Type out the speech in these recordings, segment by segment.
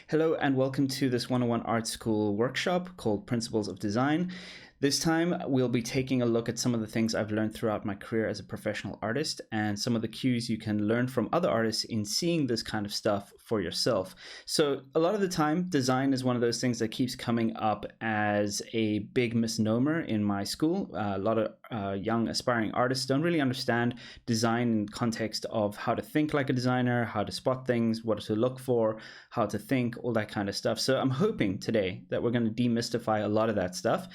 Hello and welcome to this 101 Art School workshop called Principles of Design. This time we'll be taking a look at some of the things I've learned throughout my career as a professional artist and some of the cues you can learn from other artists in seeing this kind of stuff for yourself. So a lot of the time, design is one of those things that keeps coming up as a big misnomer in my school. A lot of young aspiring artists don't really understand design in context of how to think like a designer, how to spot things, what to look for, how to think, all that kind of stuff. So I'm hoping today that we're going to demystify a lot of that stuff.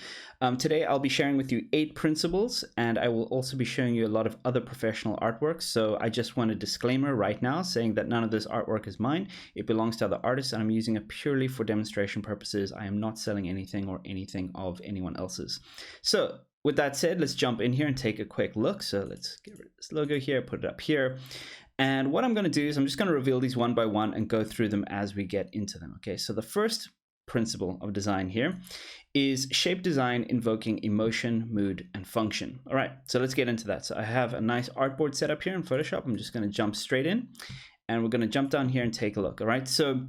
Today I'll be sharing with you 8 principles, and I will also be showing you a lot of other professional artworks. So I just want a disclaimer right now saying that none of this artwork is mine. It belongs to other artists and I'm using it purely for demonstration purposes. I am not selling anything or anything of anyone else's. So with that said, let's jump in here and take a quick look. So let's get rid of this logo here, put it up here. And what I'm going to do is I'm just going to reveal these one by one and go through them as we get into them. Okay, so the first principle of design here is shape design invoking emotion, mood, and function. All right, so let's get into that. So I have a nice artboard set up here in Photoshop. I'm just going to jump straight in and we're going to jump down here and take a look. All right, so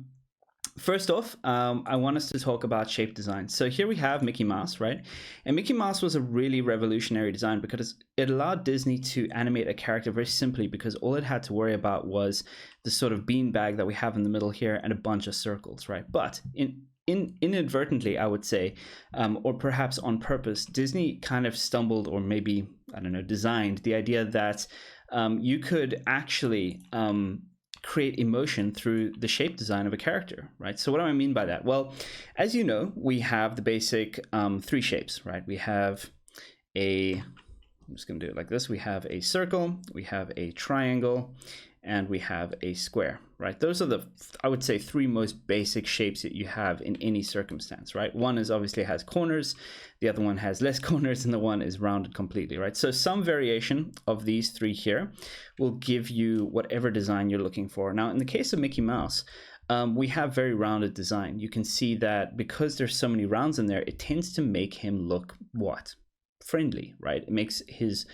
first off, I want us to talk about shape design. So here we have Mickey Mouse, right? And Mickey Mouse was a really revolutionary design because it allowed Disney to animate a character very simply because all it had to worry about was the sort of beanbag that we have in the middle here and a bunch of circles, right? But inadvertently, I would say, or perhaps on purpose, Disney kind of stumbled or maybe, I don't know, designed the idea that you could actually create emotion through the shape design of a character, right? So what do I mean by that? Well, as you know, we have the basic 3 shapes, right? We have I'm just going to do it like this. We have a circle, we have a triangle, and we have a square, right? Those are the, I would say, 3 most basic shapes that you have in any circumstance, right? One is obviously has corners, the other one has less corners, and the one is rounded completely, right? So some variation of these 3 here will give you whatever design you're looking for. Now, in the case of Mickey Mouse, we have very rounded design. You can see that because there's so many rounds in there, it tends to make him look what? Friendly, right? It makes his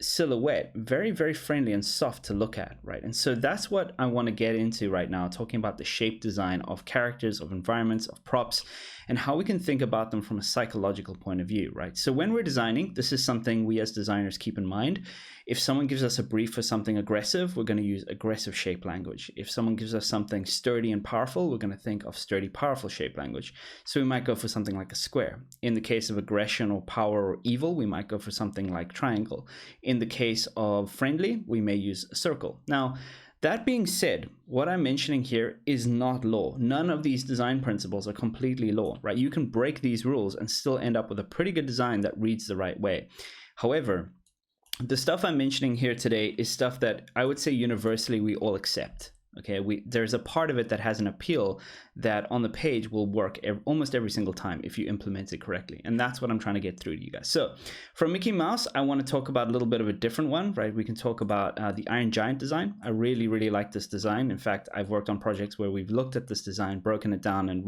silhouette very, very friendly and soft to look at, right? And so that's what I want to get into right now, talking about the shape design of characters, of environments, of props, and how we can think about them from a psychological point of view, right? So when we're designing, this is something we as designers keep in mind. If someone gives us a brief for something aggressive, we're going to use aggressive shape language. If someone gives us something sturdy and powerful, we're going to think of sturdy, powerful shape language. So we might go for something like a square. In the case of aggression or power or evil, we might go for something like triangle. In the case of friendly, we may use a circle. Now, that being said, what I'm mentioning here is not law. None of these design principles are completely law, right? You can break these rules and still end up with a pretty good design that reads the right way. However, the stuff I'm mentioning here today is stuff that I would say universally we all accept. Okay, there's a part of it that has an appeal that on the page will work almost every single time if you implement it correctly. And that's what I'm trying to get through to you guys. So from Mickey Mouse, I want to talk about a little bit of a different one, right? We can talk about the Iron Giant design. I really, really like this design. In fact, I've worked on projects where we've looked at this design, broken it down, and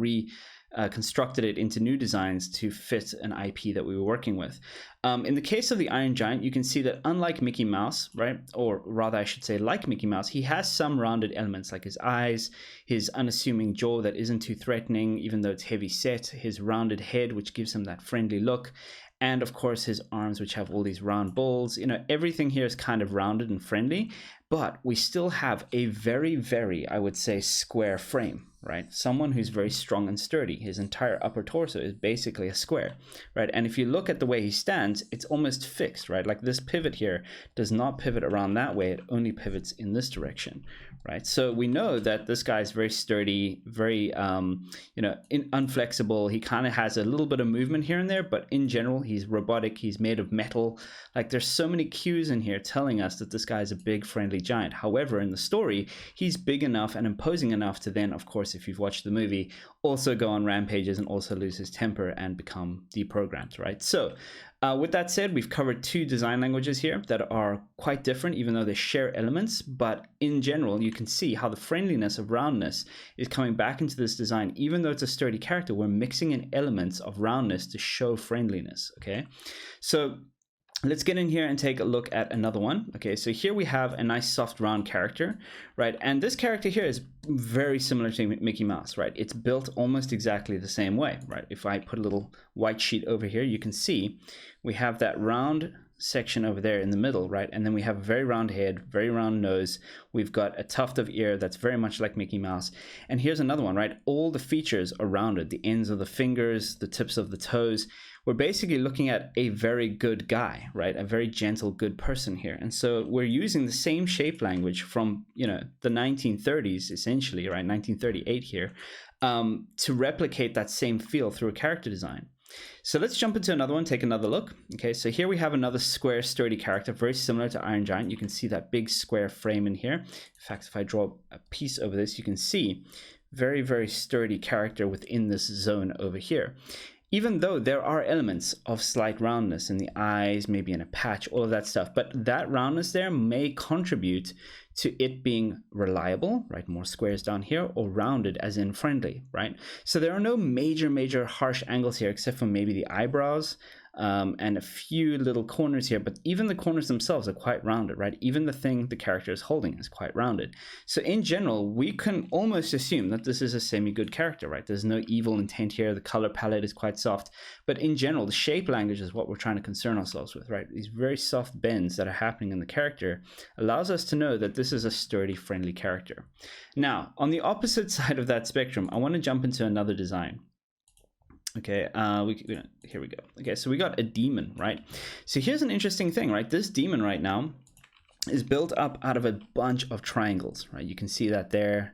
constructed it into new designs to fit an IP that we were working with. In the case of the Iron Giant, you can see that unlike Mickey Mouse, right, or rather I should say like Mickey Mouse, he has some rounded elements like his eyes, his unassuming jaw that isn't too threatening even though it's heavy set, his rounded head which gives him that friendly look, and of course his arms which have all these round balls. You know, everything here is kind of rounded and friendly, but we still have a very, very, I would say, square frame, right? Someone who's very strong and sturdy. His entire upper torso is basically a square, right? And if you look at the way he stands, it's almost fixed, right? Like this pivot here does not pivot around that way. It only pivots in this direction, right? So we know that this guy is very sturdy, very, unflexible. He kind of has a little bit of movement here and there, but in general, he's robotic. He's made of metal. Like there's so many cues in here telling us that this guy is a big, friendly giant. However, in the story, he's big enough and imposing enough to then, of course, if you've watched the movie, also go on rampages and also lose his temper and become deprogrammed, right? So with that said, we've covered 2 design languages here that are quite different, even though they share elements. But in general, you can see how the friendliness of roundness is coming back into this design. Even though it's a sturdy character, we're mixing in elements of roundness to show friendliness, okay? So Let's get in here and take a look at another one. Okay, so here we have a nice soft round character, right? And this character here is very similar to Mickey Mouse, right? It's built almost exactly the same way, right? If I put a little white sheet over here, you can see we have that round section over there in the middle, right? And then we have a very round head, very round nose. We've got a tuft of ear that's very much like Mickey Mouse. And here's another one, right? All the features are rounded, the ends of the fingers, the tips of the toes. We're basically looking at a very good guy, right? A very gentle, good person here. And so we're using the same shape language from, you know, the 1930s, essentially, right? 1938 here, to replicate that same feel through a character design. So let's jump into another one, take another look. Okay, so here we have another square, sturdy character, very similar to Iron Giant. You can see that big square frame in here. In fact, if I draw a piece over this, you can see very, very sturdy character within this zone over here. Even though there are elements of slight roundness in the eyes, maybe in a patch, all of that stuff, but that roundness there may contribute to it being reliable, right? More squares down here, or rounded as in friendly, right? So there are no major harsh angles here, except for maybe the eyebrows, and a few little corners here, but even the corners themselves are quite rounded, right? Even the thing the character is holding is quite rounded. So in general, we can almost assume that this is a semi-good character, right? There's no evil intent here. The color palette is quite soft, but in general, the shape language is what we're trying to concern ourselves with, right? These very soft bends that are happening in the character allows us to know that this is a sturdy, friendly character. Now, on the opposite side of that spectrum, I want to jump into another design. Okay, here we go. Okay, so we got a demon, right? So here's an interesting thing, right? This demon right now is built up out of a bunch of triangles, right? You can see that there,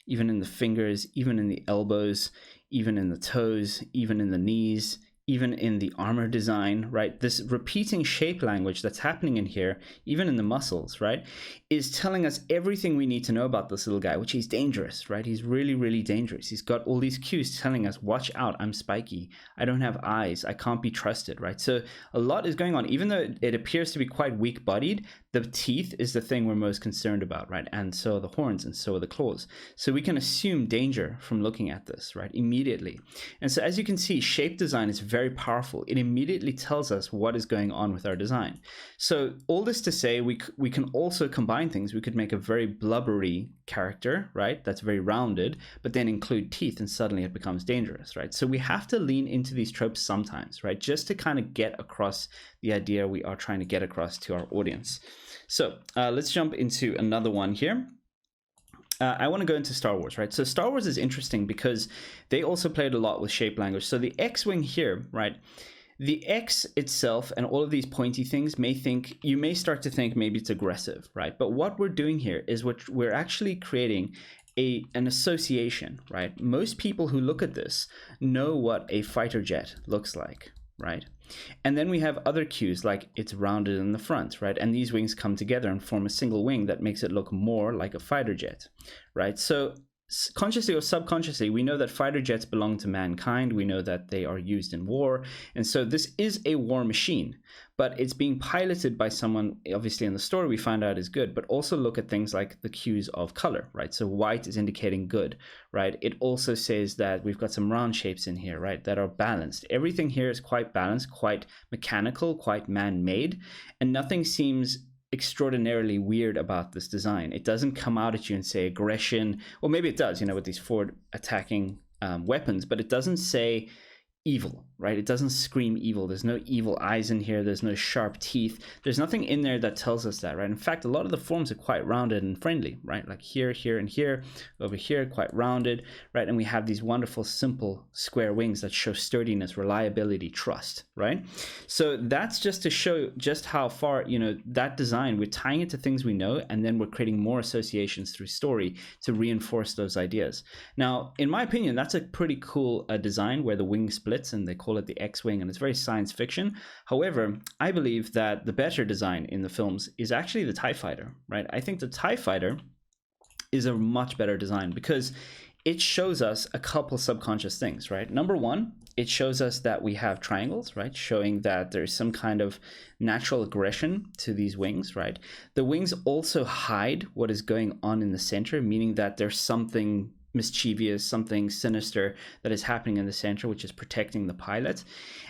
even in the fingers, even in the elbows, even in the toes, even in the knees, even in the armor design, right? This repeating shape language that's happening in here, even in the muscles, right, is telling us everything we need to know about this little guy, which he's dangerous, right? He's really, really dangerous. He's got all these cues telling us, watch out, I'm spiky. I don't have eyes. I can't be trusted, right? So a lot is going on. Even though it appears to be quite weak-bodied, the teeth is the thing we're most concerned about, right? And so are the horns, and so are the claws. So we can assume danger from looking at this, right, immediately. And so as you can see, shape design is very powerful. It immediately tells us what is going on with our design. So all this to say, we can also combine things. We could make a very blubbery character, right, that's very rounded, but then include teeth, and suddenly it becomes dangerous, right? So we have to lean into these tropes sometimes, right, just to kind of get across the idea we are trying to get across to our audience. So let's jump into another one here. I want to go into Star Wars, right? So Star Wars is interesting because they also played a lot with shape language. So the X-Wing here, right? The X itself and all of these pointy things you may start to think maybe it's aggressive, right? But what we're doing here is we're actually creating an association, right? Most people who look at this know what a fighter jet looks like, right? And then we have other cues, like it's rounded in the front, right? And these wings come together and form a single wing that makes it look more like a fighter jet, right? So consciously or subconsciously, we know that fighter jets belong to mankind. We know that they are used in war. And so this is a war machine, but it's being piloted by someone, obviously in the story we find out is good, but also look at things like the cues of color, right? So white is indicating good, right? It also says that we've got some round shapes in here, right, that are balanced. Everything here is quite balanced, quite mechanical, quite man-made, and nothing seems extraordinarily weird about this design. It doesn't come out at you and say aggression, or maybe it does, you know, with these forward attacking weapons, but it doesn't say evil, right? It doesn't scream evil. There's no evil eyes in here. There's no sharp teeth. There's nothing in there that tells us that, right? In fact, a lot of the forms are quite rounded and friendly, right? Like here, here, and here, over here, quite rounded, right? And we have these wonderful, simple square wings that show sturdiness, reliability, trust, right? So that's just to show just how far, you know, that design, we're tying it to things we know, and then we're creating more associations through story to reinforce those ideas. Now, in my opinion, that's a pretty cool design where the wing splits, and they call it the X-Wing, and it's very science fiction. However, I believe that the better design in the films is actually the TIE Fighter, right? I think the TIE Fighter is a much better design because it shows us a couple subconscious things, right? Number one, it shows us that we have triangles, right? Showing that there's some kind of natural aggression to these wings, right? The wings also hide what is going on in the center, meaning that there's something mischievous, something sinister that is happening in the center, which is protecting the pilot.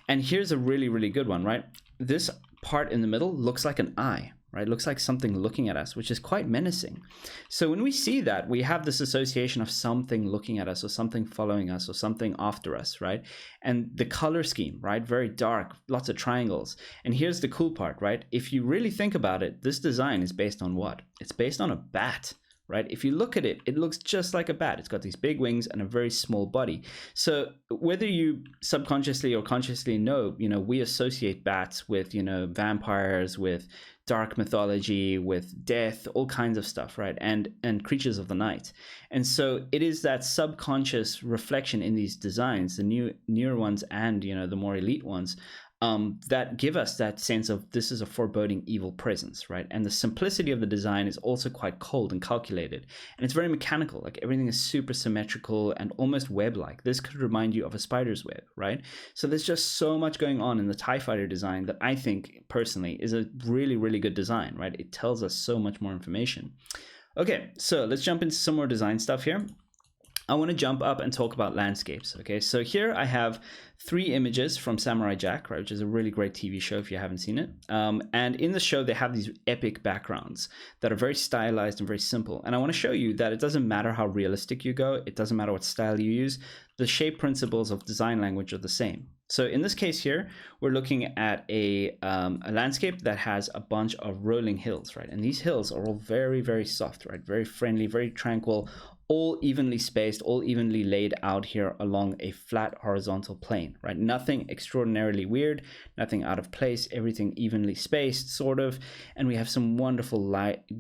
And here's a really, really good one, right? This part in the middle looks like an eye, right? Looks like something looking at us, which is quite menacing. So when we see that, we have this association of something looking at us, or something following us, or something after us, right? And the color scheme, right? Very dark, lots of triangles. And here's the cool part, right? If you really think about it, this design is based on what? It's based on a bat, right? If you look at it, it looks just like a bat. It's got these big wings and a very small body. So whether you subconsciously or consciously know, we associate bats with, vampires, with dark mythology, with death, all kinds of stuff, right? And creatures of the night. And so it is that subconscious reflection in these designs, the newer ones and, the more elite ones, that give us that sense of this is a foreboding evil presence, right? And the simplicity of the design is also quite cold and calculated, and it's very mechanical. Like everything is super symmetrical and almost web-like. This could remind you of a spider's web, right? So there's just so much going on in the TIE Fighter design that I think personally is a really, really good design, right? It tells us so much more information. Okay, so let's jump into some more design stuff here. I want to jump up and talk about landscapes. Okay, so here I have 3 images from Samurai Jack, right, which is a really great TV show if you haven't seen it. And in the show, they have these epic backgrounds that are very stylized and very simple. And I want to show you that it doesn't matter how realistic you go. It doesn't matter what style you use. The shape principles of design language are the same. So in this case here, we're looking at a landscape that has a bunch of rolling hills, right? And these hills are all very, very soft, right? Very friendly, very tranquil, all evenly spaced, all evenly laid out here along a flat horizontal plane, right? Nothing extraordinarily weird, nothing out of place, everything evenly spaced, sort of. And we have some wonderful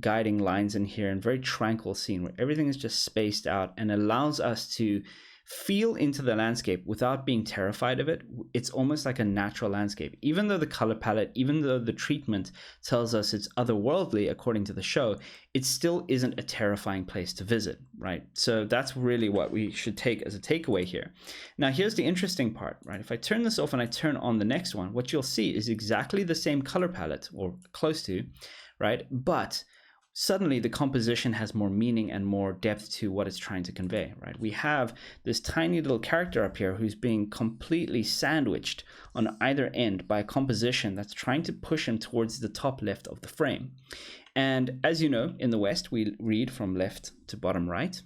guiding lines in here and very tranquil scene where everything is just spaced out and allows us to feel into the landscape without being terrified of it. It's almost like a natural landscape. Even though the color palette, even though the treatment tells us it's otherworldly according to the show, it still isn't a terrifying place to visit, right? So that's really what we should take as a takeaway here. Now, here's the interesting part, right? If I turn this off and I turn on the next one, what you'll see is exactly the same color palette, or close to, right? But suddenly the composition has more meaning and more depth to what it's trying to convey, right? We have this tiny little character up here who's being completely sandwiched on either end by a composition that's trying to push him towards the top left of the frame. And as you know, in the West, we read from left to bottom right,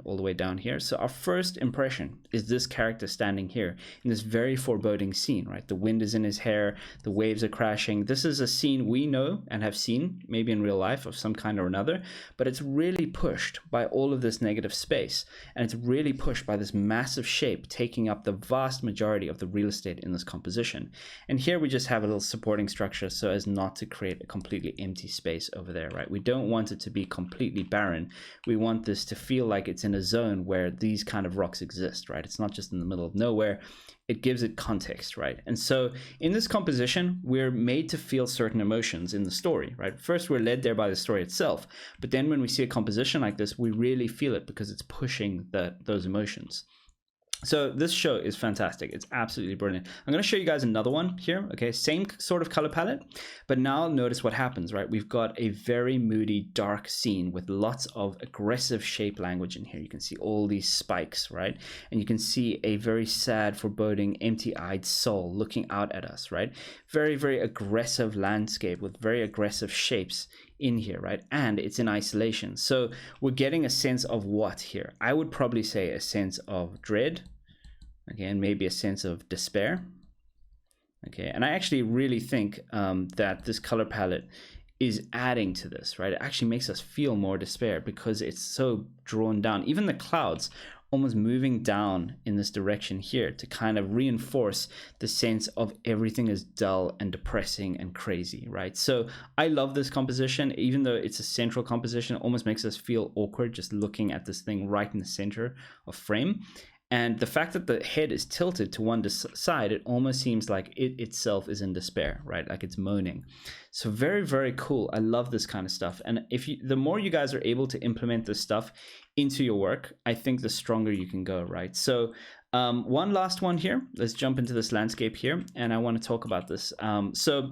all the way down here. So our first impression is this character standing here in this very foreboding scene, right? The wind is in his hair, the waves are crashing. This is a scene we know and have seen, maybe in real life of some kind or another, but it's really pushed by all of this negative space. And it's really pushed by this massive shape taking up the vast majority of the real estate in this composition. And here we just have a little supporting structure so as not to create a completely empty space over there, right? We don't want it to be completely barren. We want this to feel like it's in a zone where these kind of rocks exist, right? It's not just in the middle of nowhere. It gives it context, right? And so in this composition, we're made to feel certain emotions in the story, right? First, we're led there by the story itself, but then when we see a composition like this, we really feel it because it's pushing those emotions. So this show is fantastic. It's absolutely brilliant. I'm going to show you guys another one here. Okay, same sort of color palette, but now notice what happens, right? We've got a very moody, dark scene with lots of aggressive shape language in here. You can see all these spikes, right? And you can see a very sad, foreboding, empty-eyed soul looking out at us, right? Very, very aggressive landscape with very aggressive shapes in here, right? And it's in isolation. So we're getting a sense of what here? I would probably say a sense of dread. Again, maybe a sense of despair. Okay, and I actually really think that this color palette is adding to this, right? It actually makes us feel more despair because it's so drawn down. Even the clouds almost moving down in this direction here to kind of reinforce the sense of everything is dull and depressing and crazy, right? So I love this composition, even though it's a central composition, it almost makes us feel awkward just looking at this thing right in the center of frame. And the fact that the head is tilted to one side, it almost seems like it itself is in despair, right? Like it's moaning. So very, very cool. I love this kind of stuff. And the more you guys are able to implement this stuff into your work, I think the stronger you can go, right? So one last one here. Let's jump into this landscape here. And I want to talk about this. So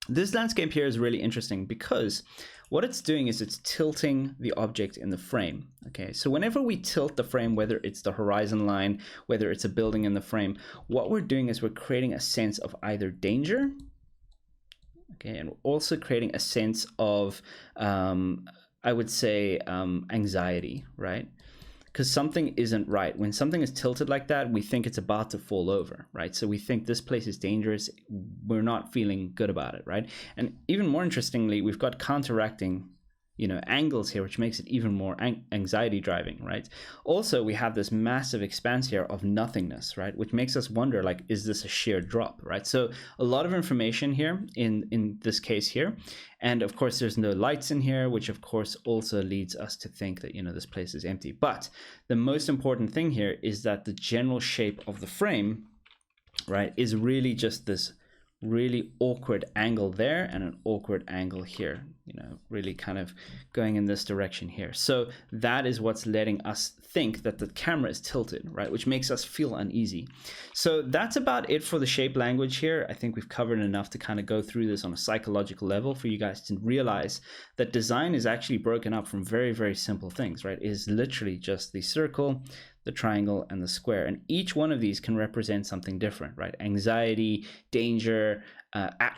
This landscape here is really interesting because what it's doing is it's tilting the object in the frame. Okay, so whenever we tilt the frame, whether it's the horizon line, whether it's a building in the frame, what we're doing is we're creating a sense of either danger, okay, and also creating a sense of, I would say, anxiety, right? Because something isn't right. When something is tilted like that, we think it's about to fall over, right? So we think this place is dangerous. We're not feeling good about it, right? And even more interestingly, we've got counteracting, angles here, which makes it even more anxiety driving, right? Also, we have this massive expanse here of nothingness, right? Which makes us wonder, like, is this a sheer drop, right? So a lot of information here in this case here. And of course, there's no lights in here, which of course also leads us to think that, this place is empty. But the most important thing here is that the general shape of the frame, right, is really just this really awkward angle there and an awkward angle here, really kind of going in this direction here. So that is what's letting us think that the camera is tilted, right? Which makes us feel uneasy. So that's about it for the shape language here. I think we've covered enough to kind of go through this on a psychological level for you guys to realize that design is actually broken up from very, very simple things, right? It is literally just the circle, the triangle, and the square. And each one of these can represent something different, right? Anxiety, danger,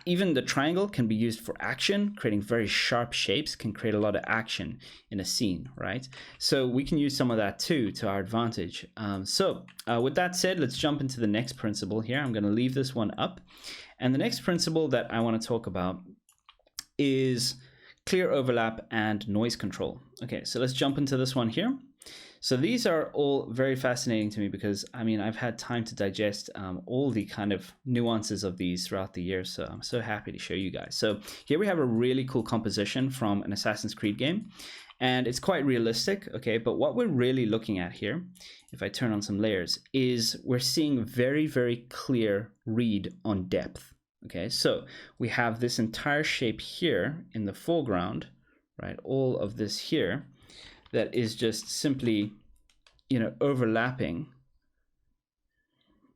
even the triangle can be used for action. Creating very sharp shapes can create a lot of action in a scene, right? So we can use some of that too to our advantage. With that said, let's jump into the next principle here. I'm going to leave this one up. And the next principle that I want to talk about is clear overlap and noise control. Okay, so let's jump into this one here. So these are all very fascinating to me because, I've had time to digest all the kind of nuances of these throughout the year. So I'm so happy to show you guys. So here we have a really cool composition from an Assassin's Creed game. And it's quite realistic, okay? But what we're really looking at here, if I turn on some layers, is we're seeing very, very clear read on depth, okay? So we have this entire shape here in the foreground, right? All of this here. That is just simply, overlapping,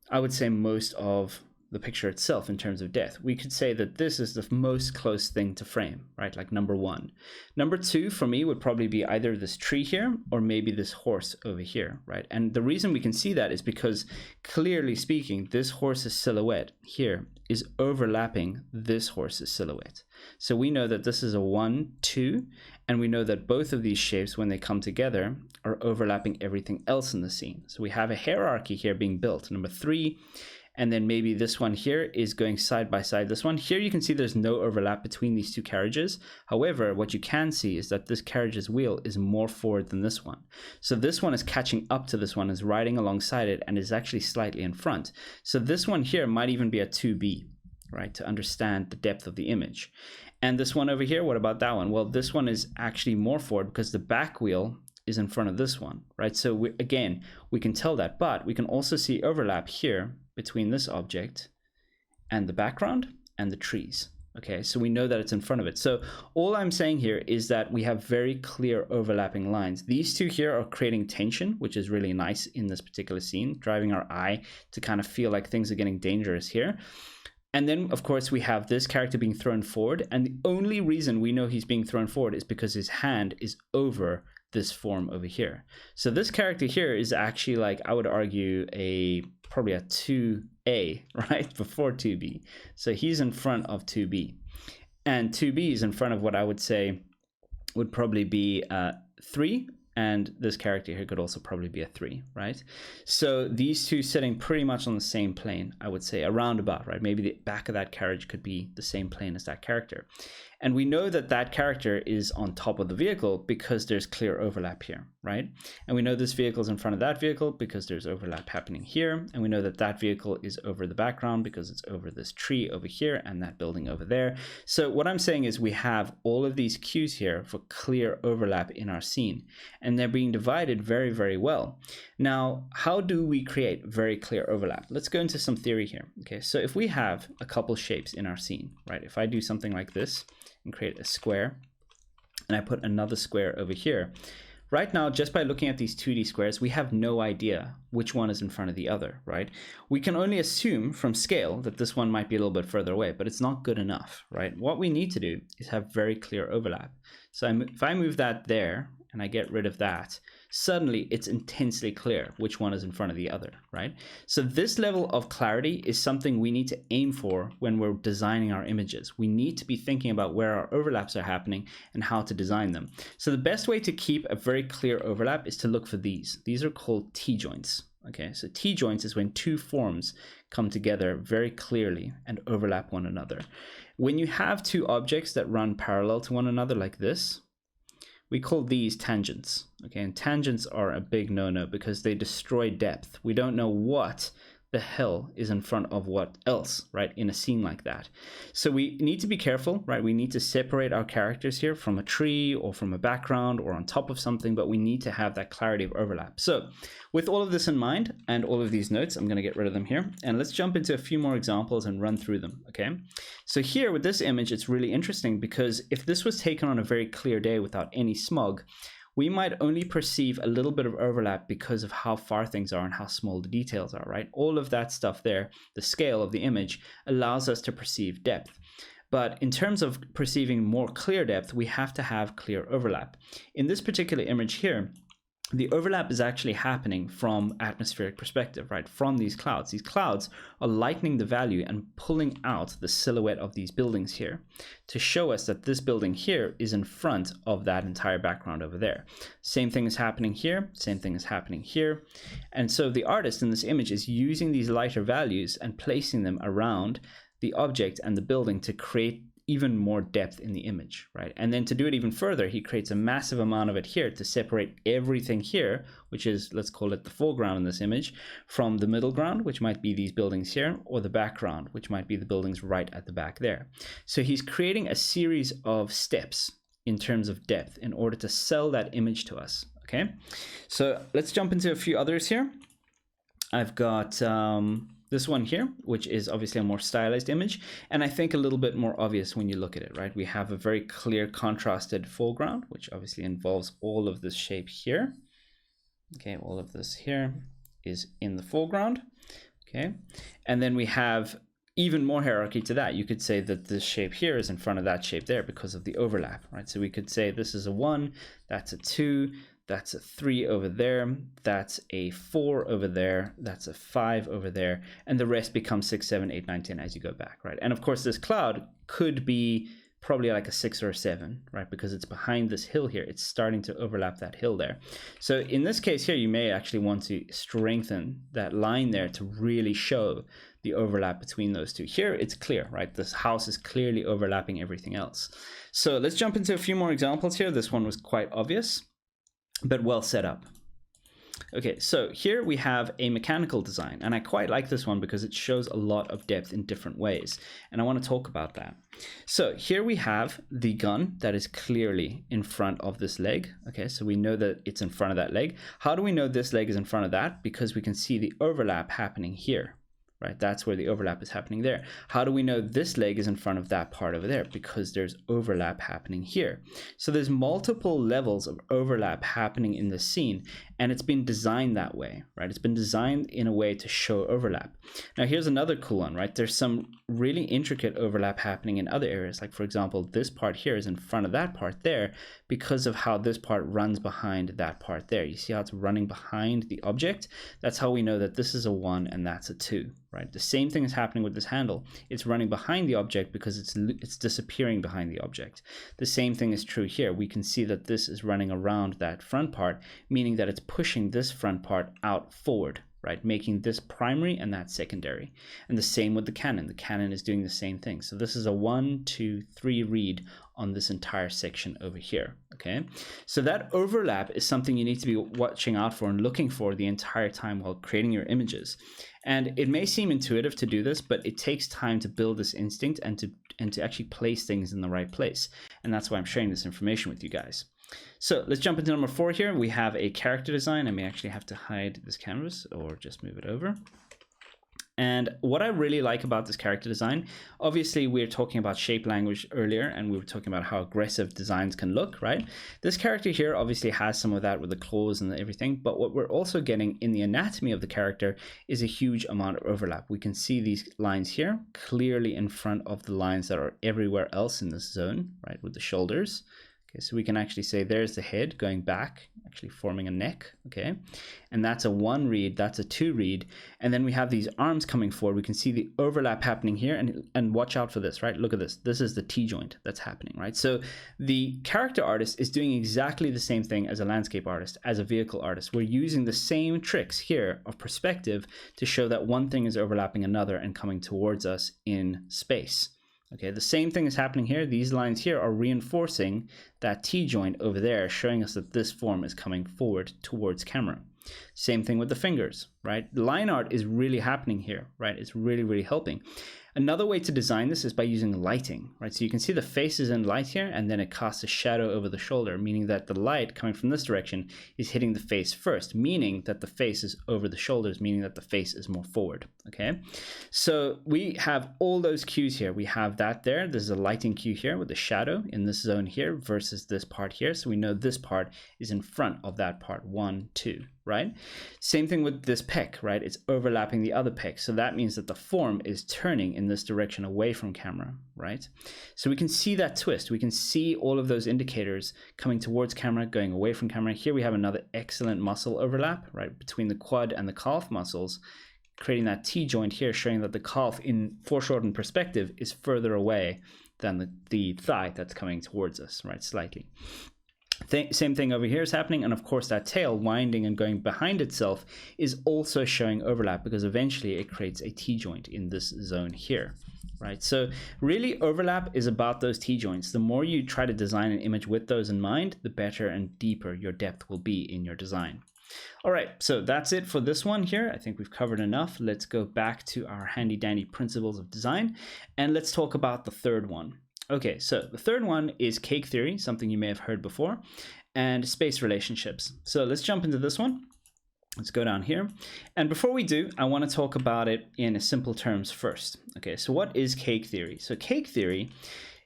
I would say, most of the picture itself in terms of depth. We could say that this is the most close thing to frame, right? Like number one. Number two for me would probably be either this tree here or maybe this horse over here, right? And the reason we can see that is because, clearly speaking, this horse's silhouette here is overlapping this horse's silhouette. So we know that this is a 1, 2, and we know that both of these shapes, when they come together, are overlapping everything else in the scene. So we have a hierarchy here being built. Number 3, and then maybe this one here is going side by side this one. Here you can see there's no overlap between these two carriages. However, what you can see is that this carriage's wheel is more forward than this one. So this one is catching up to this one, is riding alongside it, and is actually slightly in front. So this one here might even be a 2B, right, to understand the depth of the image. And this one over here, what about that one? Well, this one is actually more forward because the back wheel is in front of this one, right? So we can tell that, but we can also see overlap here between this object and the background and the trees. Okay, so we know that it's in front of it. So all I'm saying here is that we have very clear overlapping lines. These two here are creating tension, which is really nice in this particular scene, driving our eye to kind of feel like things are getting dangerous here. And then, of course, we have this character being thrown forward. And the only reason we know he's being thrown forward is because his hand is over this form over here. So this character here is actually, like, I would argue probably a 2A, right, before 2B. So he's in front of 2B. And 2B is in front of what I would say would probably be 3. And this character here could also probably be a 3, right? So these two sitting pretty much on the same plane, I would say, around about, right? Maybe the back of that carriage could be the same plane as that character. And we know that that character is on top of the vehicle because there's clear overlap here, right? And we know this vehicle is in front of that vehicle because there's overlap happening here. And we know that that vehicle is over the background because it's over this tree over here and that building over there. So what I'm saying is we have all of these cues here for clear overlap in our scene, and they're being divided very, very well. Now, how do we create very clear overlap? Let's go into some theory here. Okay, so if we have a couple shapes in our scene, right? If I do something like this and create a square, and I put another square over here, right now, just by looking at these 2D squares, we have no idea which one is in front of the other, right? We can only assume from scale that this one might be a little bit further away, but it's not good enough, right? What we need to do is have very clear overlap. So if I move that there and I get rid of that, suddenly it's intensely clear which one is in front of the other, right? So this level of clarity is something we need to aim for when we're designing our images. We need to be thinking about where our overlaps are happening and how to design them. So the best way to keep a very clear overlap is to look for these. These are called T-joints. Okay, so T-joints is when two forms come together very clearly and overlap one another. When you have two objects that run parallel to one another like this, we call these tangents. Okay, and tangents are a big no-no because they destroy depth. We don't know what the hell is in front of what else, right, in a scene like that. So we need to be careful, right? We need to separate our characters here from a tree or from a background or on top of something, but we need to have that clarity of overlap. So with all of this in mind and all of these notes, I'm going to get rid of them here, and let's jump into a few more examples and run through them, okay? So here with this image, it's really interesting because if this was taken on a very clear day without any smog, we might only perceive a little bit of overlap because of how far things are and how small the details are, right? All of that stuff there, the scale of the image, allows us to perceive depth. But in terms of perceiving more clear depth, we have to have clear overlap. In this particular image here, the overlap is actually happening from atmospheric perspective, right? From these clouds. These clouds are lightening the value and pulling out the silhouette of these buildings here to show us that this building here is in front of that entire background over there. Same thing is happening here. Same thing is happening here. And so the artist in this image is using these lighter values and placing them around the object and the building to create even more depth in the image, right? And then to do it even further, he creates a massive amount of it here to separate everything here, which is, let's call it the foreground in this image, from the middle ground, which might be these buildings here, or the background, which might be the buildings right at the back there. So he's creating a series of steps in terms of depth in order to sell that image to us, okay? So let's jump into a few others here. I've got this one here, which is obviously a more stylized image, and I think a little bit more obvious when you look at it, right? We have a very clear contrasted foreground, which obviously involves all of this shape here. Okay, all of this here is in the foreground, okay? And then we have even more hierarchy to that. You could say that this shape here is in front of that shape there because of the overlap, right? So we could say this is a 1, that's a 2, that's a 3 over there, that's a 4 over there, that's a 5 over there, and the rest becomes 6, 7, 8, 9, 10 as you go back, right? And of course, this cloud could be probably like a 6 or a 7, right? Because it's behind this hill here. It's starting to overlap that hill there. So in this case here, you may actually want to strengthen that line there to really show the overlap between those two. Here, it's clear, right? This house is clearly overlapping everything else. So let's jump into a few more examples here. This one was quite obvious, but well set up. Okay, so here we have a mechanical design, and I quite like this one because it shows a lot of depth in different ways, and I want to talk about that. So here we have the gun that is clearly in front of this leg. Okay, so we know that it's in front of that leg. How do we know this leg is in front of that? Because we can see the overlap happening here. Right, that's where the overlap is happening there. How do we know this leg is in front of that part over there? Because there's overlap happening here. So there's multiple levels of overlap happening in the scene, and it's been designed that way, right? It's been designed in a way to show overlap. Now here's another cool one, right? There's some really intricate overlap happening in other areas. Like for example, this part here is in front of that part there because of how this part runs behind that part there. You see how it's running behind the object? That's how we know that this is a 1 and that's a 2. Right, the same thing is happening with this handle. It's running behind the object because it's disappearing behind the object. The same thing is true here. We can see that this is running around that front part, meaning that it's pushing this front part out forward, right, making this primary and that secondary. And the same with the cannon. The cannon is doing the same thing. So this is a 1, 2, 3 read on this entire section over here, okay? So that overlap is something you need to be watching out for and looking for the entire time while creating your images. And it may seem intuitive to do this, but it takes time to build this instinct and to actually place things in the right place. And that's why I'm sharing this information with you guys. So let's jump into number 4 here. We have a character design. I may actually have to hide this canvas or just move it over. And what I really like about this character design, obviously we were talking about shape language earlier, and we were talking about how aggressive designs can look, right? This character here obviously has some of that with the claws and everything, but what we're also getting in the anatomy of the character is a huge amount of overlap. We can see these lines here clearly in front of the lines that are everywhere else in this zone, right, with the shoulders. Okay, so we can actually say there's the head going back, actually forming a neck, okay? And that's a 1 read, that's a 2 read. And then we have these arms coming forward. We can see the overlap happening here, and watch out for this, right? Look at this. This is the T-joint that's happening, right? So the character artist is doing exactly the same thing as a landscape artist, as a vehicle artist. We're using the same tricks here of perspective to show that one thing is overlapping another and coming towards us in space. Okay, the same thing is happening here. These lines here are reinforcing that T-joint over there, showing us that this form is coming forward towards camera. Same thing with the fingers, right? Line art is really happening here, right? It's really, really helping. Another way to design this is by using lighting, right? So you can see the face is in light here, and then it casts a shadow over the shoulder, meaning that the light coming from this direction is hitting the face first, meaning that the face is over the shoulders, meaning that the face is more forward, okay? So we have all those cues here. We have that there. There's a lighting cue here with the shadow in this zone here versus this part here. So we know this part is in front of that part, 1, 2, right? Same thing with this pec, right? It's overlapping the other pec. So that means that the form is turning in this direction away from camera, right? So we can see that twist. We can see all of those indicators coming towards camera, going away from camera. Here we have another excellent muscle overlap, right? Between the quad and the calf muscles, creating that T-joint here, showing that the calf in foreshortened perspective is further away than the thigh that's coming towards us, right? Slightly. Same thing over here is happening, and of course that tail winding and going behind itself is also showing overlap, because eventually it creates a T-joint in this zone here, right? So really overlap is about those T-joints. The more you try to design an image with those in mind, the better and deeper your depth will be in your design. All right, so that's it for this one here. I think we've covered enough. Let's go back to our handy dandy principles of design, and let's talk about the third one. Okay, so the third one is cake theory, something you may have heard before, and space relationships. So let's jump into this one. Let's go down here. And before we do, I want to talk about it in simple terms first. Okay, so what is cake theory? So cake theory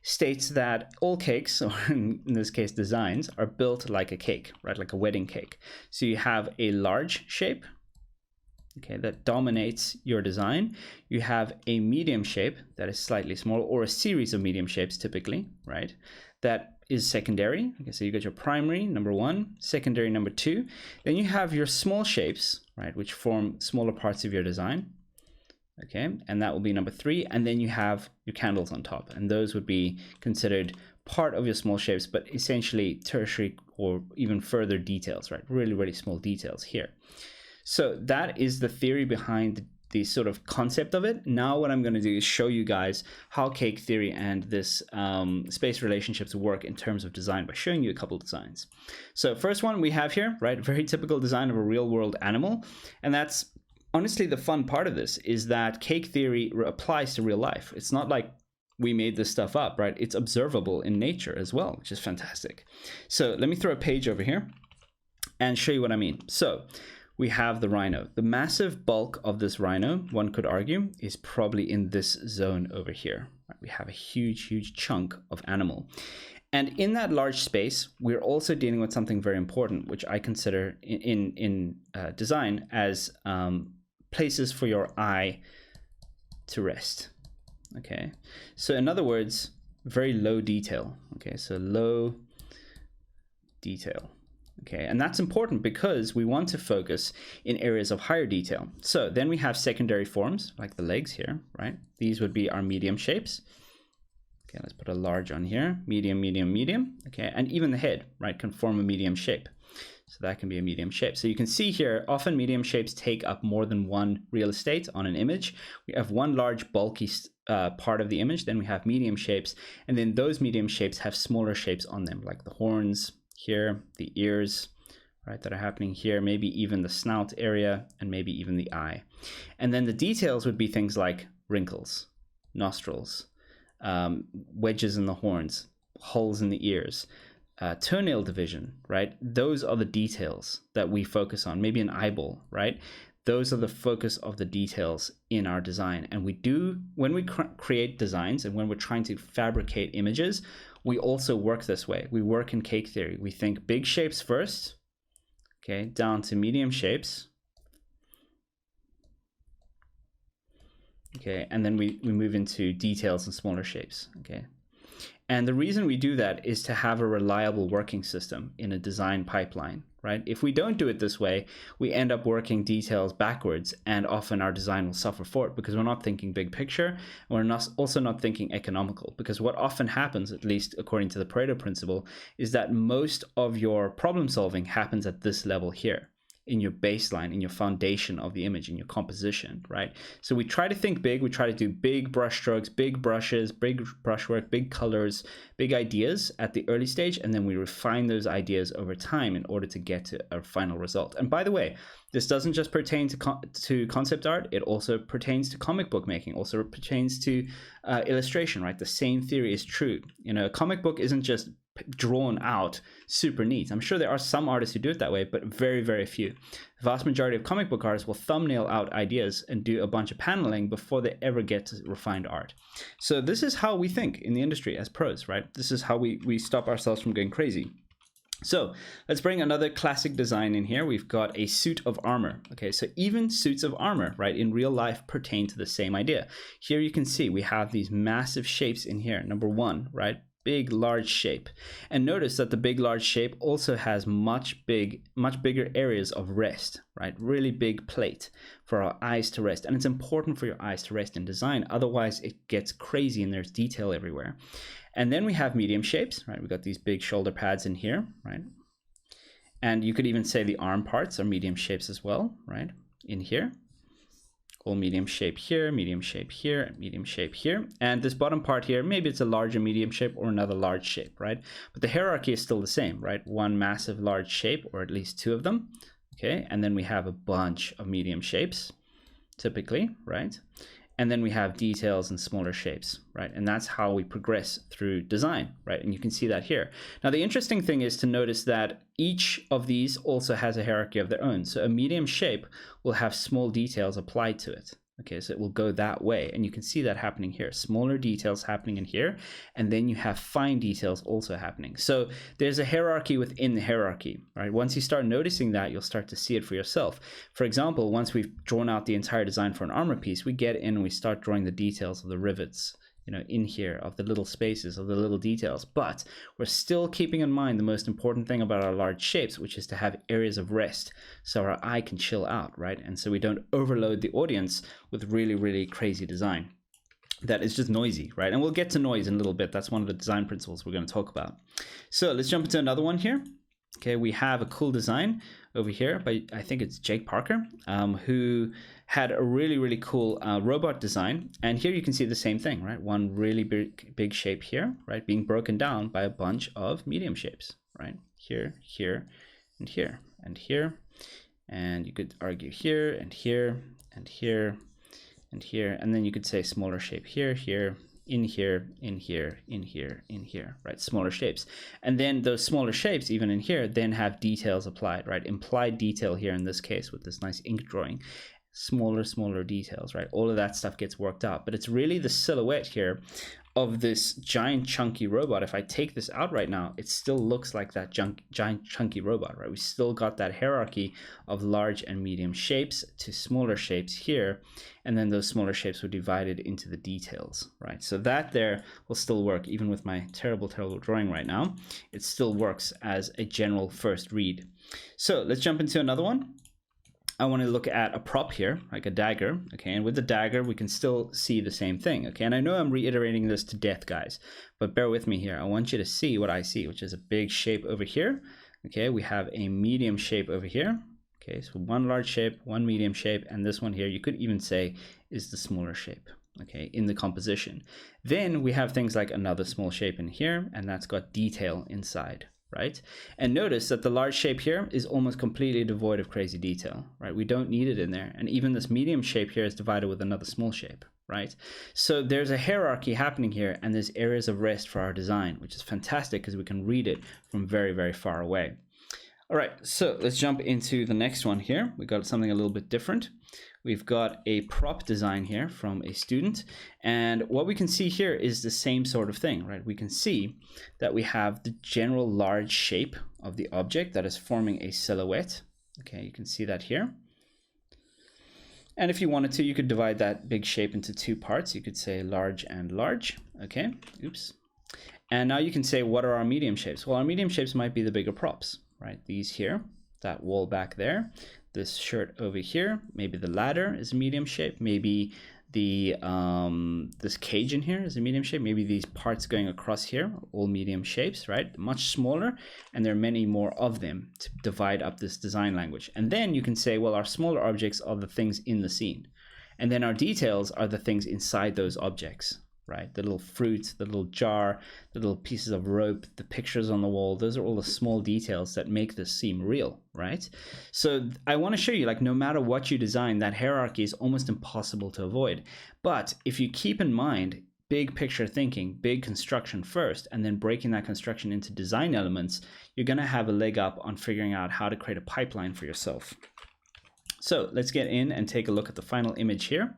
states that all cakes, or in this case designs, are built like a cake, right? Like a wedding cake. So you have a large shape, okay, that dominates your design. You have a medium shape that is slightly smaller, or a series of medium shapes typically, right? That is secondary. Okay, so you got your primary, number 1, secondary, number 2. Then you have your small shapes, right, which form smaller parts of your design. Okay, and that will be number 3. And then you have your candles on top, and those would be considered part of your small shapes, but essentially tertiary or even further details, right? Really, really small details here. So that is the theory behind the sort of concept of it. Now what I'm going to do is show you guys how cake theory and this space relationships work in terms of design by showing you a couple of designs. So first one we have here, right, very typical design of a real world animal. And that's honestly the fun part of this, is that cake theory applies to real life. It's not like we made this stuff up, right? It's observable in nature as well, which is fantastic. So let me throw a page over here and show you what I mean. So we have the rhino. The massive bulk of this rhino, one could argue, is probably in this zone over here. We have a huge, huge chunk of animal. And in that large space, we're also dealing with something very important, which I consider in design as places for your eye to rest. Okay, so in other words, very low detail. Okay, so low detail. Okay, and that's important because we want to focus in areas of higher detail. So then we have secondary forms, like the legs here, right? These would be our medium shapes. Okay, let's put a large on here, medium, medium, medium. Okay, and even the head, right, can form a medium shape. So that can be a medium shape. So you can see here, often medium shapes take up more than one real estate on an image. We have one large bulky part of the image, then we have medium shapes, and then those medium shapes have smaller shapes on them, like the horns here, the ears, right, that are happening here, maybe even the snout area, and maybe even the eye. And then the details would be things like wrinkles, nostrils, wedges in the horns, holes in the ears, toenail division, right? Those are the details that we focus on. Maybe an eyeball, right? those are the focus of the details in our design. And we do, when we create designs and when we're trying to fabricate images, we also work this way. We work in cake theory. We think big shapes first, okay, down to medium shapes. Okay, and then we move into details and smaller shapes, okay? And the reason we do that is to have a reliable working system in a design pipeline, right? If we don't do it this way, we end up working details backwards, and often our design will suffer for it because we're not thinking big picture, and we're also not thinking economical. Because what often happens, at least according to the Pareto principle, is that most of your problem solving happens at this level here, in your baseline, in your foundation of the image, in your composition, right? So we try to think big, we try to do big brush strokes, big brushes, big brushwork, big colors, big ideas at the early stage, and then we refine those ideas over time in order to get to a final result. And by the way, this doesn't just pertain to concept art, it also pertains to comic book making, also pertains to illustration, right? The same theory is true. You know, a comic book isn't just drawn out super neat. I'm sure there are some artists who do it that way, but very, very few. The vast majority of comic book artists will thumbnail out ideas and do a bunch of paneling before they ever get to refined art. So this is how we think in the industry as pros, right? This is how we stop ourselves from going crazy. So let's bring another classic design in here. We've got a suit of armor. Okay, so even suits of armor, right, in real life pertain to the same idea. Here you can see we have these massive shapes in here. Number one, right? Big, large shape. And notice that the big, large shape also has much bigger areas of rest, right? Really big plate for our eyes to rest. And it's important for your eyes to rest in design. Otherwise, it gets crazy and there's detail everywhere. And then we have medium shapes, right? We've got these big shoulder pads in here, right? And you could even say the arm parts are medium shapes as well, right? In here. All medium shape here, medium shape here, and medium shape here. And this bottom part here, maybe it's a larger medium shape or another large shape, right? But the hierarchy is still the same, right? One massive large shape, or at least two of them, okay? And then we have a bunch of medium shapes, typically, right? And then we have details and smaller shapes, right? And that's how we progress through design, right? And you can see that here. Now, the interesting thing is to notice that each of these also has a hierarchy of their own. So a medium shape will have small details applied to it. Okay, so it will go that way. And you can see that happening here. Smaller details happening in here. And then you have fine details also happening. So there's a hierarchy within the hierarchy, right? Once you start noticing that, you'll start to see it for yourself. For example, once we've drawn out the entire design for an armor piece, we get in and we start drawing the details of the rivets, you know, in here, of the little spaces, of the little details. But we're still keeping in mind the most important thing about our large shapes, which is to have areas of rest so our eye can chill out, right? And so we don't overload the audience with really, really crazy design that is just noisy, right? And we'll get to noise in a little bit. That's one of the design principles we're going to talk about. So let's jump into another one here. Okay, we have a cool design over here by, I think it's Jake Parker, who had a really, really cool robot design. And here you can see the same thing, right? One really big shape here, right? Being broken down by a bunch of medium shapes, right? Here, here, and here, and here. And you could argue here, and here, and here, and here. And then you could say smaller shape here, here, in here, in here, in here, in here, right? Smaller shapes. And then those smaller shapes, even in here, then have details applied, right? Implied detail here in this case with this nice ink drawing. Smaller details, right? All of that stuff gets worked out. But it's really the silhouette here of this giant chunky robot. If I take this out right now, it still looks like that giant chunky robot, right? We still got that hierarchy of large and medium shapes to smaller shapes here, and then those smaller shapes were divided into the details, right? So that there will still work even with my terrible drawing right now. It still works as a general first read. So let's jump into another one. I want to look at a prop here, like a dagger, okay? And with the dagger, we can still see the same thing, okay? And I know I'm reiterating this to death, guys, but bear with me here. I want you to see what I see, which is a big shape over here, okay? We have a medium shape over here, okay? So one large shape, one medium shape, and this one here, you could even say is the smaller shape, okay, in the composition. Then we have things like another small shape in here, and that's got detail inside, right? And notice that the large shape here is almost completely devoid of crazy detail, right? We don't need it in there. And even this medium shape here is divided with another small shape, right? So there's a hierarchy happening here, and there's areas of rest for our design, which is fantastic because we can read it from very, very far away. All right, so let's jump into the next one here. We got something a little bit different. We've got a prop design here from a student. And what we can see here is the same sort of thing, right? We can see that we have the general large shape of the object that is forming a silhouette. Okay, you can see that here. And if you wanted to, you could divide that big shape into two parts. You could say large and large. Okay, oops. And now you can say, what are our medium shapes? Well, our medium shapes might be the bigger props, right? These here, that wall back there, this shirt over here, maybe the ladder is a medium shape, maybe the this cage in here is a medium shape, maybe these parts going across here, all medium shapes, right? Much smaller, and there are many more of them to divide up this design language. And then you can say, well, our smaller objects are the things in the scene, and then our details are the things inside those objects, right? The little fruit, the little jar, the little pieces of rope, the pictures on the wall, those are all the small details that make this seem real, right? So I want to show you, like, no matter what you design, that hierarchy is almost impossible to avoid. But if you keep in mind big picture thinking, big construction first, and then breaking that construction into design elements, you're going to have a leg up on figuring out how to create a pipeline for yourself. So let's get in and take a look at the final image here.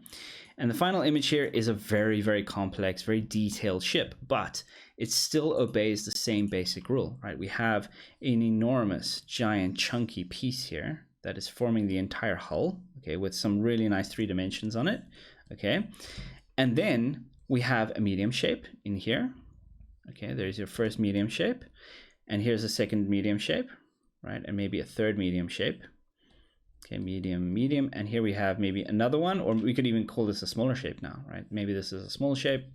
And the final image here is a very, very complex, very detailed ship, but it still obeys the same basic rule, right? We have an enormous, giant, chunky piece here that is forming the entire hull, okay, with some really nice 3 dimensions on it, okay? And then we have a medium shape in here, okay? There's your first medium shape, and here's a second medium shape, right? And maybe a third medium shape. Okay, medium, medium, and here we have maybe another one, or we could even call this a smaller shape now, right? Maybe this is a small shape,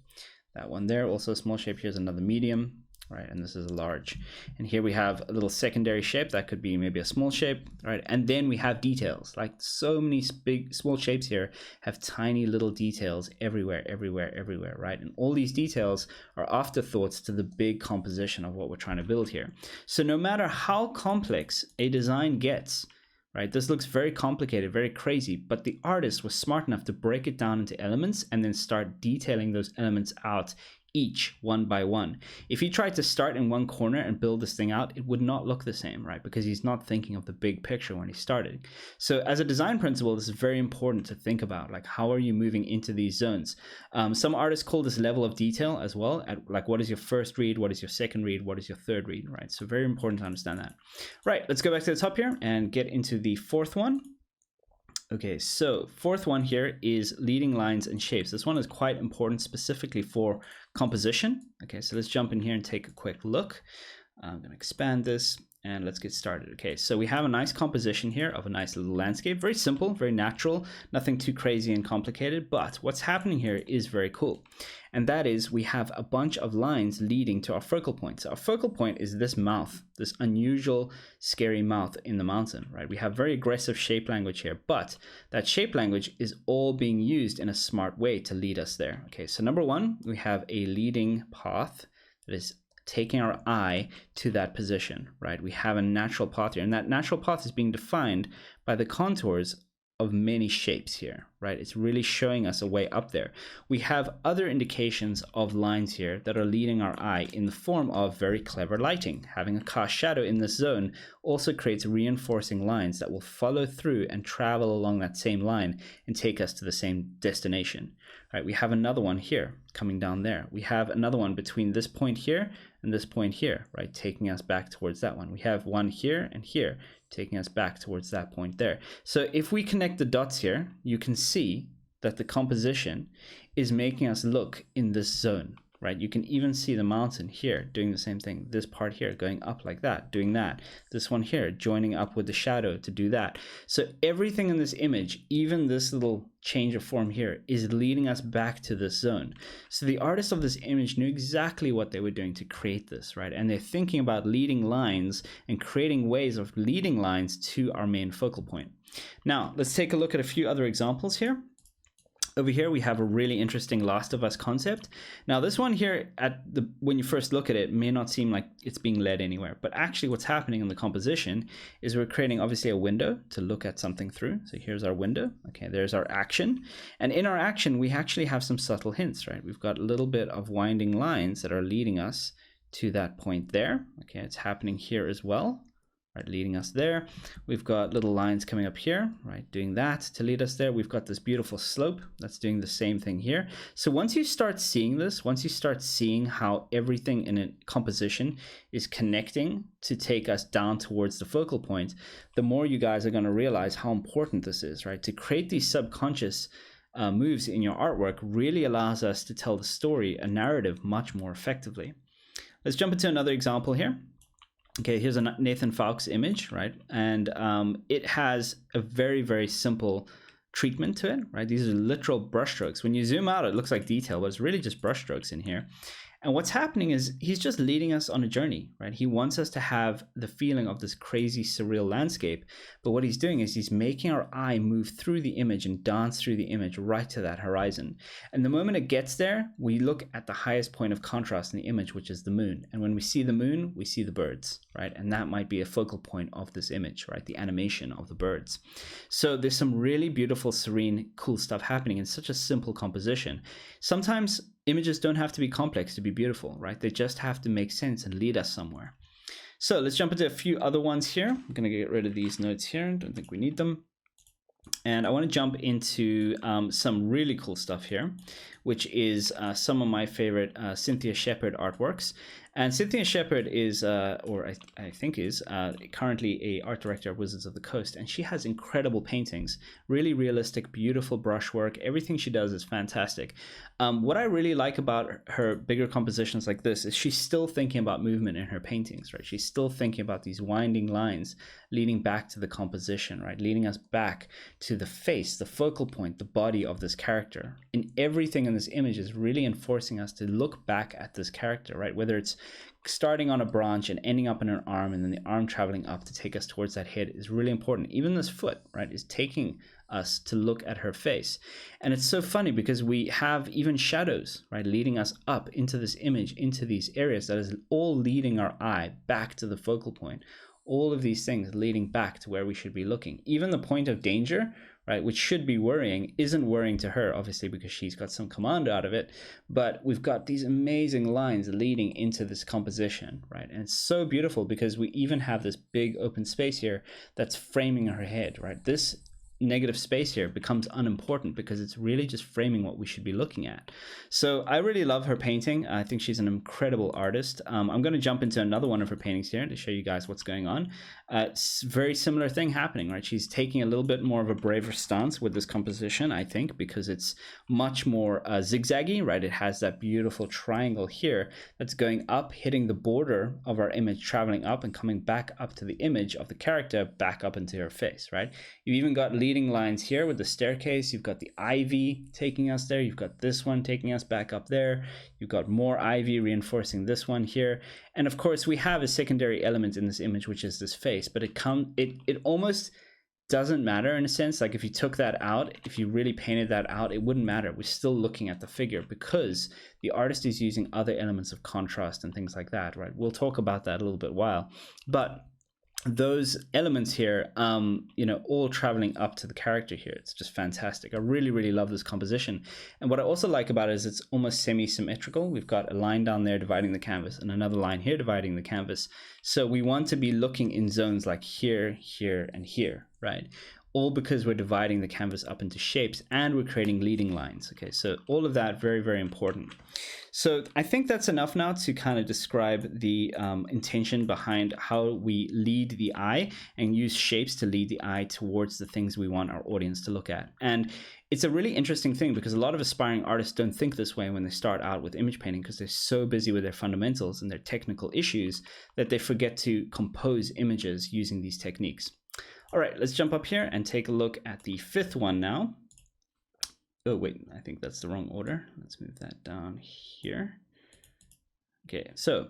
that one there, also a small shape. Here's another medium, right? And this is a large. And here we have a little secondary shape that could be maybe a small shape, right? And then we have details, like so many big, small shapes here have tiny little details everywhere, everywhere, everywhere, right? And all these details are afterthoughts to the big composition of what we're trying to build here. So no matter how complex a design gets, right? This looks very complicated, very crazy, but the artist was smart enough to break it down into elements and then start detailing those elements out each one by one. If he tried to start in one corner and build this thing out, it would not look the same, right? Because he's not thinking of the big picture when he started. So as a design principle, this is very important to think about, like, how are you moving into these zones? Some artists call this level of detail as well, like what is your first read, what is your second read, what is your third read, right? So very important to understand that. Right, let's go back to the top here and get into the fourth one. Okay, so fourth one here is leading lines and shapes. This one is quite important specifically for composition. Okay, so let's jump in here and take a quick look. I'm going to expand this and let's get started. Okay, so we have a nice composition here of a nice little landscape. Very simple, very natural, nothing too crazy and complicated, but what's happening here is very cool. And that is we have a bunch of lines leading to our focal point. So our focal point is this mouth, this unusual, scary mouth in the mountain, right? We have very aggressive shape language here, but that shape language is all being used in a smart way to lead us there. Okay, so number one, we have a leading path that is taking our eye to that position, right? We have a natural path here, and that natural path is being defined by the contours of many shapes here, right? It's really showing us a way up there. We have other indications of lines here that are leading our eye in the form of very clever lighting. Having a cast shadow in this zone also creates reinforcing lines that will follow through and travel along that same line and take us to the same destination, right? We have another one here coming down there. We have another one between this point here and this point here, right? Taking us back towards that one. We have one here and here, taking us back towards that point there. So if we connect the dots here, you can see that the composition is making us look in this zone, right? You can even see the mountain here doing the same thing. This part here going up like that, doing that. This one here joining up with the shadow to do that. So everything in this image, even this little change of form here, is leading us back to this zone. So the artist of this image knew exactly what they were doing to create this, right? And they're thinking about leading lines and creating ways of leading lines to our main focal point. Now, let's take a look at a few other examples here. Over here, we have a really interesting Last of Us concept. Now, this one here, when you first look at it, may not seem like it's being led anywhere. But actually, what's happening in the composition is we're creating, obviously, a window to look at something through. So here's our window. Okay, there's our action. And in our action, we actually have some subtle hints, right? We've got a little bit of winding lines that are leading us to that point there. Okay, it's happening here as well. right, leading us there. We've got little lines coming up here, right, doing that to lead us there. We've got this beautiful slope that's doing the same thing here. So once you start seeing this, once you start seeing how everything in a composition is connecting to take us down towards the focal point, the more you guys are going to realize how important this is, right? To create these subconscious moves in your artwork really allows us to tell the story, a narrative, much more effectively. Let's jump into another example here. Okay, here's a Nathan Fowkes image, right? And it has a very, very simple treatment to it, right? These are literal brushstrokes. When you zoom out, it looks like detail, but it's really just brushstrokes in here. And what's happening is he's just leading us on a journey, right? He wants us to have the feeling of this crazy, surreal landscape. But what he's doing is he's making our eye move through the image and dance through the image right to that horizon. And the moment it gets there, we look at the highest point of contrast in the image, which is the moon. And when we see the moon, we see the birds, right? And that might be a focal point of this image, right? The animation of the birds. So there's some really beautiful, serene, cool stuff happening in such a simple composition. Sometimes images don't have to be complex to be beautiful, right? They just have to make sense and lead us somewhere. So let's jump into a few other ones here. I'm going to get rid of these notes here. Don't think we need them. And I want to jump into some really cool stuff here, which is some of my favorite Cynthia Shepard artworks. And Cynthia Shepard is, or I think is, currently a art director at Wizards of the Coast. And she has incredible paintings, really realistic, beautiful brushwork. Everything she does is fantastic. What I really like about her bigger compositions like this is she's still thinking about movement in her paintings, right? She's still thinking about these winding lines leading back to the composition, right? Leading us back to the face, the focal point, the body of this character. And everything in this image is really enforcing us to look back at this character, right? Whether it's starting on a branch and ending up in an arm and then the arm traveling up to take us towards that head is really important. Even this foot, right, is taking us to look at her face. And it's so funny because we have even shadows, right, leading us up into this image, into these areas that is all leading our eye back to the focal point. All of these things leading back to where we should be looking. Even the point of danger, right, which should be worrying, isn't worrying to her, obviously, because she's got some command out of it. But we've got these amazing lines leading into this composition, right? And it's so beautiful because we even have this big open space here that's framing her head, right? This negative space here becomes unimportant because it's really just framing what we should be looking at. So I really love her painting. I think she's an incredible artist. I'm going to jump into another one of her paintings here to show you guys what's going on. It's very similar thing happening, right? She's taking a little bit more of a braver stance with this composition, I think, because it's much more zigzaggy, right? It has that beautiful triangle here that's going up, hitting the border of our image, traveling up and coming back up to the image of the character, back up into her face, right? You've even got leading lines here with the staircase. You've got the ivy taking us there. You've got this one taking us back up there. You've got more ivy reinforcing this one here. And of course, we have a secondary element in this image, which is this face, but it almost doesn't matter in a sense. Like if you took that out, if you really painted that out, it wouldn't matter. We're still looking at the figure because the artist is using other elements of contrast and things like that, right? We'll talk about that a little bit while, but those elements here, all traveling up to the character here. It's just fantastic. I really, really love this composition. And what I also like about it is it's almost semi-symmetrical. We've got a line down there dividing the canvas and another line here dividing the canvas. So we want to be looking in zones like here, here, and here, right? All because we're dividing the canvas up into shapes and we're creating leading lines. Okay, so all of that, very, very important. So I think that's enough now to kind of describe the intention behind how we lead the eye and use shapes to lead the eye towards the things we want our audience to look at. And it's a really interesting thing because a lot of aspiring artists don't think this way when they start out with image painting because they're so busy with their fundamentals and their technical issues that they forget to compose images using these techniques. All right, let's jump up here and take a look at the fifth one now. Oh, wait, I think that's the wrong order. Let's move that down here. Okay, so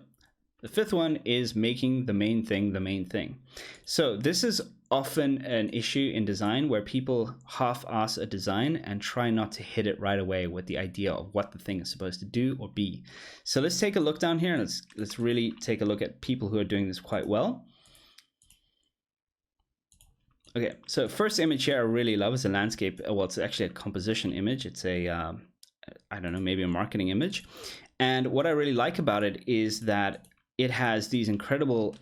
the fifth one is making the main thing the main thing. So this is often an issue in design where people half-ass a design and try not to hit it right away with the idea of what the thing is supposed to do or be. So let's take a look down here and let's really take a look at people who are doing this quite well. Okay, so first image here I really love is a landscape. Well, it's actually a composition image. It's a, I don't know, maybe a marketing image. And what I really like about it is that it has these incredible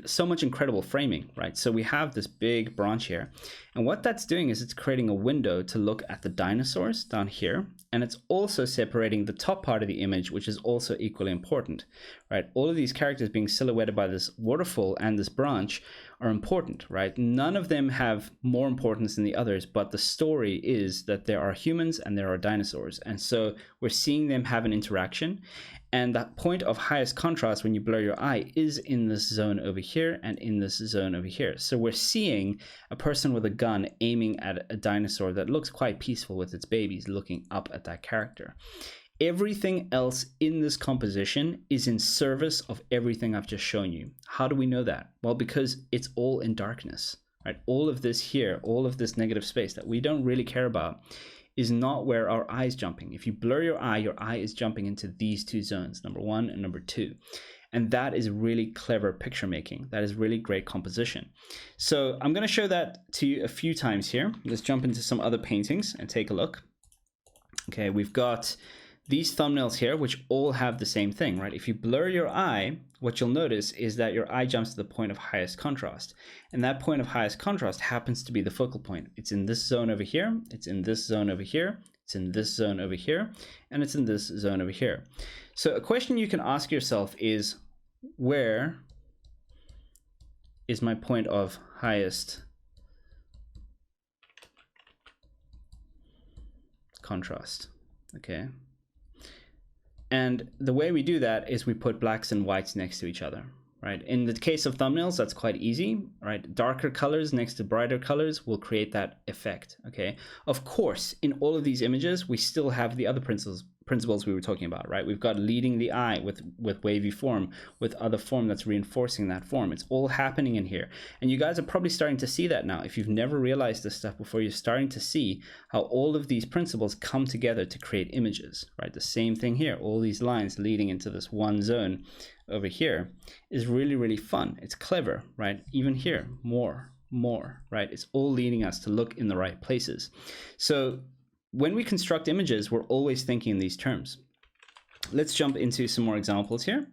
so much incredible framing, right? So we have this big branch here, and what that's doing is it's creating a window to look at the dinosaurs down here, and it's also separating the top part of the image, which is also equally important, right? All of these characters being silhouetted by this waterfall and this branch are important, right? None of them have more importance than the others, but the story is that there are humans and there are dinosaurs, and so we're seeing them have an interaction. And that point of highest contrast when you blur your eye is in this zone over here and in this zone over here. So we're seeing a person with a gun aiming at a dinosaur that looks quite peaceful with its babies looking up at that character. Everything else in this composition is in service of everything I've just shown you. How do we know that? Well, because it's all in darkness, right? All of this here, all of this negative space that we don't really care about is not where our eye is jumping. If you blur your eye is jumping into these two zones, number 1 and number 2. And that is really clever picture making. That is really great composition. So I'm going to show that to you a few times here. Let's jump into some other paintings and take a look. Okay, we've got these thumbnails here, which all have the same thing, right? If you blur your eye, what you'll notice is that your eye jumps to the point of highest contrast. And that point of highest contrast happens to be the focal point. It's in this zone over here, it's in this zone over here, it's in this zone over here, and it's in this zone over here. So a question you can ask yourself is, where is my point of highest contrast? Okay. And the way we do that is we put blacks and whites next to each other, right? In the case of thumbnails, that's quite easy, right? Darker colors next to brighter colors will create that effect, okay? Of course, in all of these images, we still have the other principles we were talking about, right? We've got leading the eye with wavy form, with other form that's reinforcing that form. It's all happening in here. And you guys are probably starting to see that now. If you've never realized this stuff before, you're starting to see how all of these principles come together to create images, right? The same thing here, all these lines leading into this one zone over here is really, really fun. It's clever, right? Even here, more, right? It's all leading us to look in the right places. So when we construct images, we're always thinking in these terms. Let's jump into some more examples here.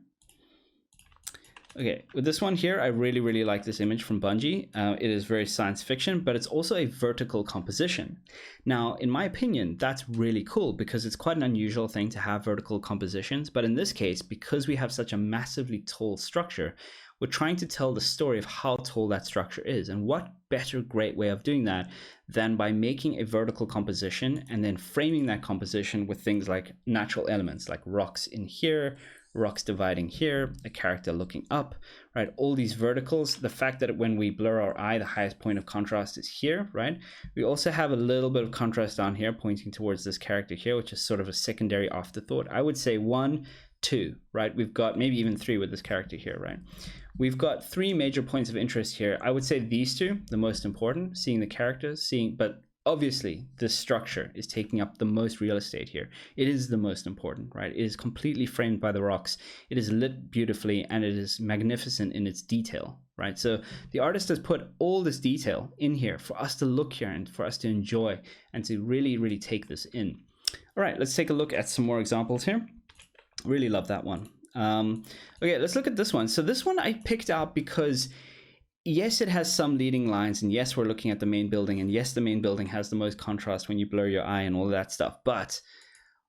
Okay, with this one here, I really, really like this image from Bungie. It is very science fiction, but it's also a vertical composition. Now, in my opinion, that's really cool because it's quite an unusual thing to have vertical compositions. But in this case, because we have such a massively tall structure, we're trying to tell the story of how tall that structure is. And what better great way of doing that than by making a vertical composition and then framing that composition with things like natural elements, like rocks in here, rocks dividing here, a character looking up, right? All these verticals, the fact that when we blur our eye, the highest point of contrast is here, right? We also have a little bit of contrast down here pointing towards this character here, which is sort of a secondary afterthought. I would say 1, 2, right? We've got maybe even 3 with this character here, right? We've got 3 major points of interest here. I would say these 2, the most important, seeing the characters, but obviously this structure is taking up the most real estate here. It is the most important, right? It is completely framed by the rocks. It is lit beautifully and it is magnificent in its detail, right? So the artist has put all this detail in here for us to look here and for us to enjoy and to really, really take this in. All right, let's take a look at some more examples here. Really love that one. Okay, let's look at this one. So this one I picked out because yes, it has some leading lines, and yes, we're looking at the main building, and yes, the main building has the most contrast when you blur your eye and all that stuff. But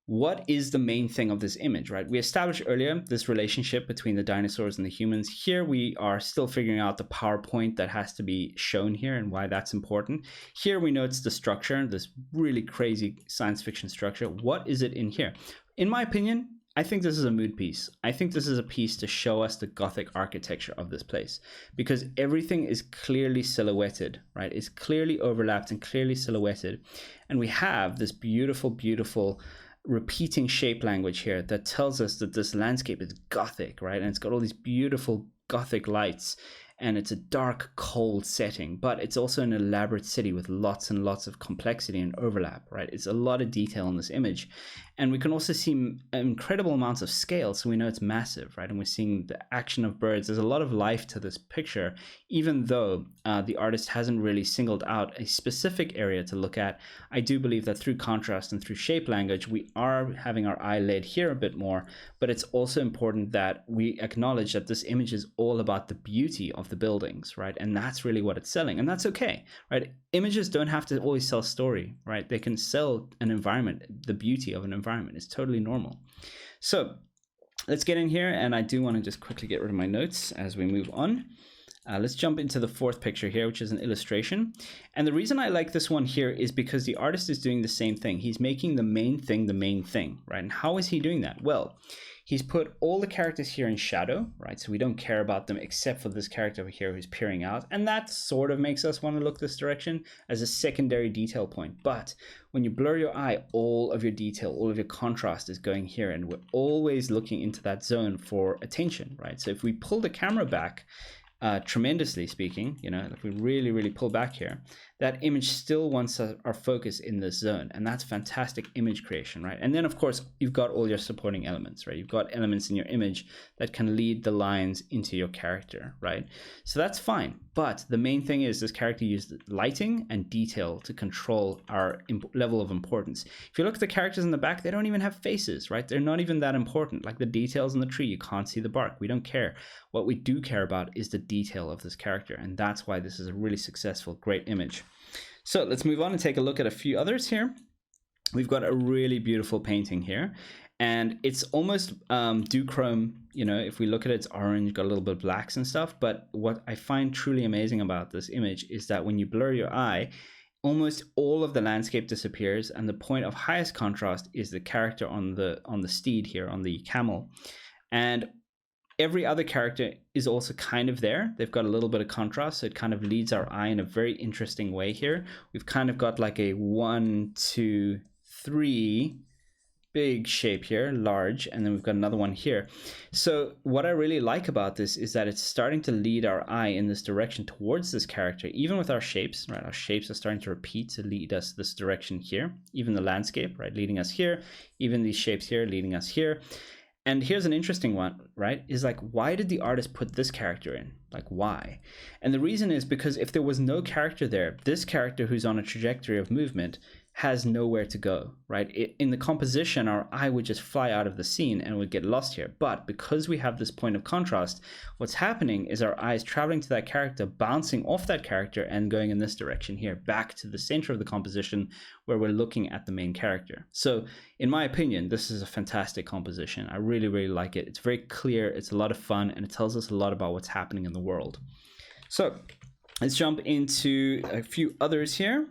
what is the main thing of this image, right? We established earlier this relationship between the dinosaurs and the humans. Here we are still figuring out the PowerPoint that has to be shown here and why that's important. Here we know it's the structure, this really crazy science fiction structure. What is it in here? In my opinion, I think this is a mood piece. I think this is a piece to show us the Gothic architecture of this place because everything is clearly silhouetted, right? It's clearly overlapped and clearly silhouetted. And we have this beautiful, beautiful repeating shape language here that tells us that this landscape is Gothic, right? And it's got all these beautiful Gothic lights and it's a dark, cold setting, but it's also an elaborate city with lots and lots of complexity and overlap, right? It's a lot of detail in this image. And we can also see incredible amounts of scale, so we know it's massive, right? And we're seeing the action of birds. There's a lot of life to this picture, even though the artist hasn't really singled out a specific area to look at. I do believe that through contrast and through shape language, we are having our eye led here a bit more, but it's also important that we acknowledge that this image is all about the beauty of the buildings, right? And that's really what it's selling, and that's okay, right? Images don't have to always sell story, right? They can sell an environment. The beauty of an environment is totally normal. So let's get in here, and I do want to just quickly get rid of my notes as we move on. Let's jump into the fourth picture here, which is an illustration. And the reason I like this one here is because the artist is doing the same thing. He's making the main thing, right? And how is he doing that? Well, he's put all the characters here in shadow, right? So we don't care about them except for this character over here who's peering out. And that sort of makes us want to look this direction as a secondary detail point. But when you blur your eye, all of your detail, all of your contrast is going here. And we're always looking into that zone for attention, right? So if we pull the camera back, tremendously speaking, you know, if we really pull back here, that image still wants our focus in this zone, and that's fantastic image creation, right? And then of course you've got all your supporting elements, right? You've got elements in your image that can lead the lines into your character, right? So that's fine, but the main thing is this character used lighting and detail to control our level of importance. If you look at the characters in the back, they don't even have faces, right? They're not even that important. Like the details in the tree, you can't see the bark. We don't care. What we do care about is the detail of this character, and that's why this is a really successful, great image. So let's move on and take a look at a few others here. We've got a really beautiful painting here, and it's almost duochrome. You know, if we look at it, it's orange, got a little bit of blacks and stuff. But what I find truly amazing about this image is that when you blur your eye, almost all of the landscape disappears, and the point of highest contrast is the character on the steed here, on the camel. And every other character is also kind of there. They've got a little bit of contrast, so it kind of leads our eye in a very interesting way here. We've kind of got like a 1, 2, 3 big shape here, large, and then we've got another one here. So what I really like about this is that it's starting to lead our eye in this direction towards this character, even with our shapes, right? Our shapes are starting to repeat to lead us this direction here. Even the landscape, right, leading us here. Even these shapes here leading us here. And here's an interesting one, right? Is like, why did the artist put this character in? Like, why? And the reason is because if there was no character there, this character who's on a trajectory of movement has nowhere to go, right? In the composition, our eye would just fly out of the scene and would get lost here. But because we have this point of contrast, what's happening is our eye is traveling to that character, bouncing off that character and going in this direction here, back to the center of the composition where we're looking at the main character. So in my opinion, this is a fantastic composition. I really like it. It's very clear, it's a lot of fun, and it tells us a lot about what's happening in the world. So let's jump into a few others here.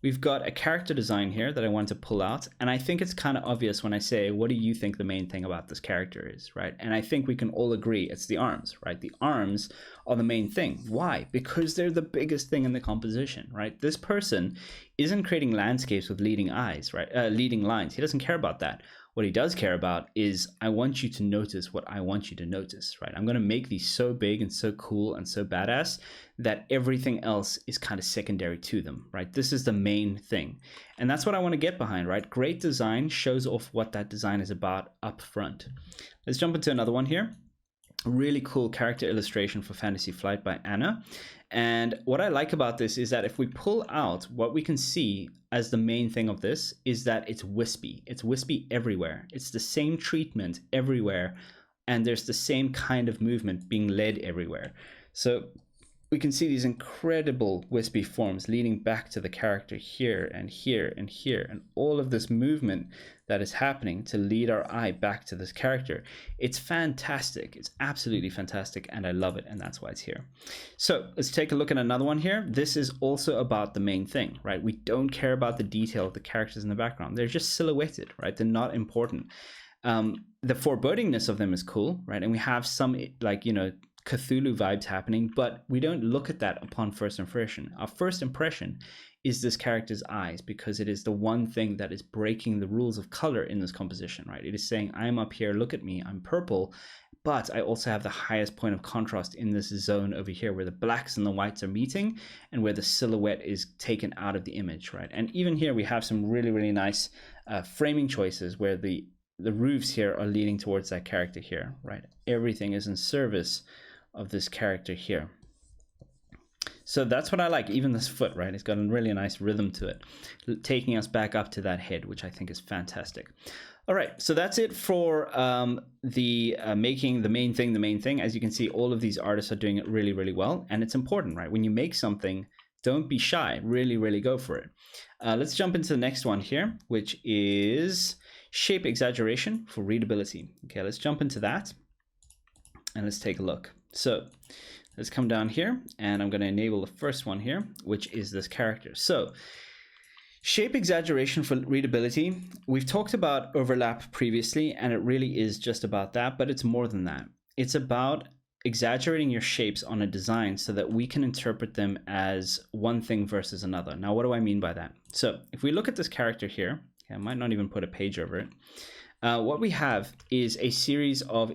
We've got a character design here that I want to pull out, and I think it's kind of obvious when I say, what do you think the main thing about this character is, right? And I think we can all agree it's the arms, right? The arms are the main thing. Why? Because they're the biggest thing in the composition, right? This person isn't creating landscapes with leading eyes, right? Leading lines. He doesn't care about that. What he does care about is, I want you to notice what I want you to notice, right? I'm going to make these so big and so cool and so badass that everything else is kind of secondary to them, right? This is the main thing. And that's what I want to get behind, right? Great design shows off what that design is about up front. Let's jump into another one here. Really cool character illustration for Fantasy Flight by Anna. And what I like about this is that if we pull out, what we can see as the main thing of this is that it's wispy. It's wispy everywhere. It's the same treatment everywhere, and there's the same kind of movement being led everywhere. So we can see these incredible wispy forms leading back to the character here and here and here, and all of this movement that is happening to lead our eye back to this character. It's fantastic. It's absolutely fantastic, and I love it, and that's why it's here. So let's take a look at another one here. This is also about the main thing, right? We don't care about the detail of the characters in the background. They're just silhouetted, right? They're not important. The forebodingness of them is cool, right? And we have some, like, you know, Cthulhu vibes happening, but we don't look at that upon first impression. Our first impression is this character's eyes, because it is the one thing that is breaking the rules of color in this composition, right? It is saying, I'm up here, look at me, I'm purple, but I also have the highest point of contrast in this zone over here where the blacks and the whites are meeting and where the silhouette is taken out of the image, right? And even here we have some really, really nice framing choices where the roofs here are leading towards that character here, right? Everything is in service of this character here. So that's what I like. Even this foot, right? It's got a really nice rhythm to it, taking us back up to that head, which I think is fantastic. All right, so that's it for making the main thing. As you can see, all of these artists are doing it really, really well. And it's important, right? When you make something, don't be shy. Really, really go for it. Let's jump into the next one here, which is shape exaggeration for readability. Okay, let's jump into that and let's take a look. So let's come down here and I'm going to enable the first one here, which is this character. So shape exaggeration for readability. We've talked about overlap previously, and it really is just about that, but it's more than that. It's about exaggerating your shapes on a design so that we can interpret them as one thing versus another. Now, what do I mean by that? So if we look at this character here, I might not even put a page over it. What we have is a series of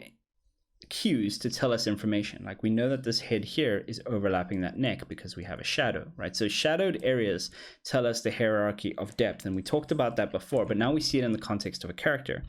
cues to tell us information. Like we know that this head here is overlapping that neck because we have a shadow, right? So shadowed areas tell us the hierarchy of depth, and we talked about that before, but now we see it in the context of a character.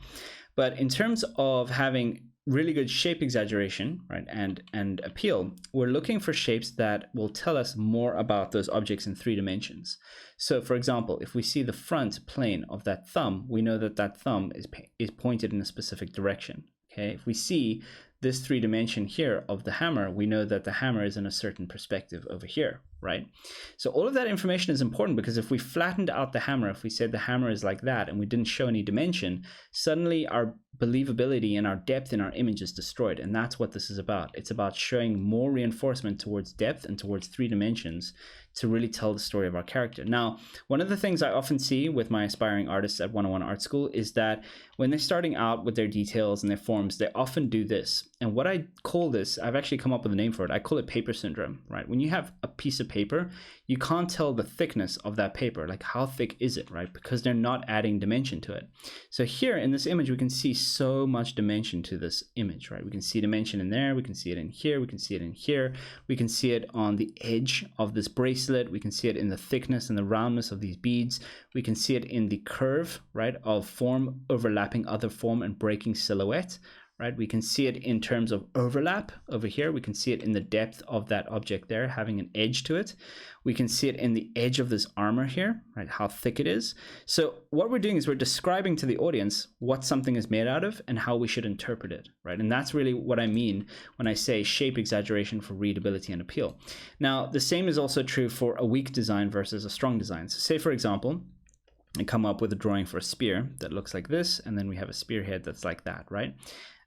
But in terms of having really good shape exaggeration, right, and appeal, we're looking for shapes that will tell us more about those objects in 3 dimensions. So for example, if we see the front plane of that thumb, we know that that thumb is pointed in a specific direction. Okay, if we see this 3-dimension here of the hammer, we know that the hammer is in a certain perspective over here, right? So all of that information is important because if we flattened out the hammer, if we said the hammer is like that and we didn't show any dimension, suddenly our believability and our depth in our image is destroyed. And that's what this is about. It's about showing more reinforcement towards depth and towards 3 dimensions to really tell the story of our character. Now, one of the things I often see with my aspiring artists at 101 Art School is that when they're starting out with their details and their forms, they often do this. And what I call this, I've actually come up with a name for it. I call it paper syndrome, right? When you have a piece of paper, you can't tell the thickness of that paper, like how thick is it, right? Because they're not adding dimension to it. So here in this image, we can see so much dimension to this image, right? We can see dimension in there, we can see it in here, we can see it in here, we can see it on the edge of this bracelet, we can see it in the thickness and the roundness of these beads, we can see it in the curve, right, of form overlapping other form and breaking silhouette, right? We can see it in terms of overlap over here. We can see it in the depth of that object there, having an edge to it. We can see it in the edge of this armor here, right? How thick it is. So what we're doing is we're describing to the audience what something is made out of and how we should interpret it, right? And that's really what I mean when I say shape exaggeration for readability and appeal. Now, the same is also true for a weak design versus a strong design. So say, for example, I come up with a drawing for a spear that looks like this, and then we have a spearhead that's like that, right?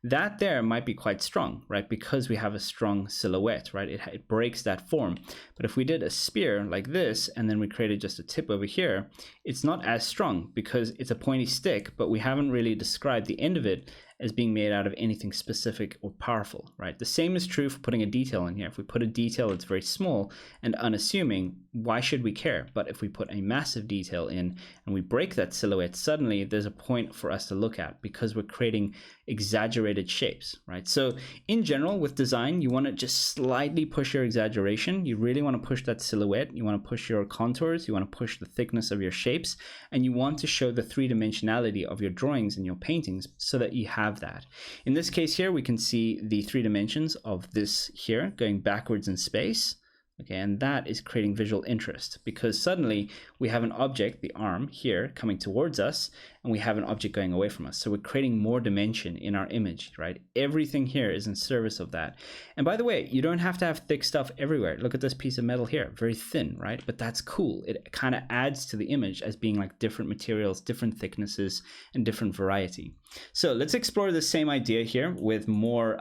That there might be quite strong, right? Because we have a strong silhouette, right? It breaks that form. But if we did a spear like this, and then we created just a tip over here, it's not as strong because it's a pointy stick, but we haven't really described the end of it as being made out of anything specific or powerful, right? The same is true for putting a detail in here. If we put a detail that's very small and unassuming, why should we care? But if we put a massive detail in and we break that silhouette, suddenly there's a point for us to look at because we're creating exaggerated shapes, right? So in general, with design, you want to just slightly push your exaggeration. You really want to push that silhouette. You want to push your contours. You want to push the thickness of your shapes. And you want to show the 3-dimensionality of your drawings and your paintings so that you have that. In this case here, we can see the 3 dimensions of this here going backwards in space. Okay, and that is creating visual interest because suddenly we have an object, the arm here, coming towards us, and we have an object going away from us. So we're creating more dimension in our image, right? Everything here is in service of that. And by the way, you don't have to have thick stuff everywhere. Look at this piece of metal here, very thin, right? But that's cool. It kind of adds to the image as being like different materials, different thicknesses, and different variety. So let's explore the same idea here with more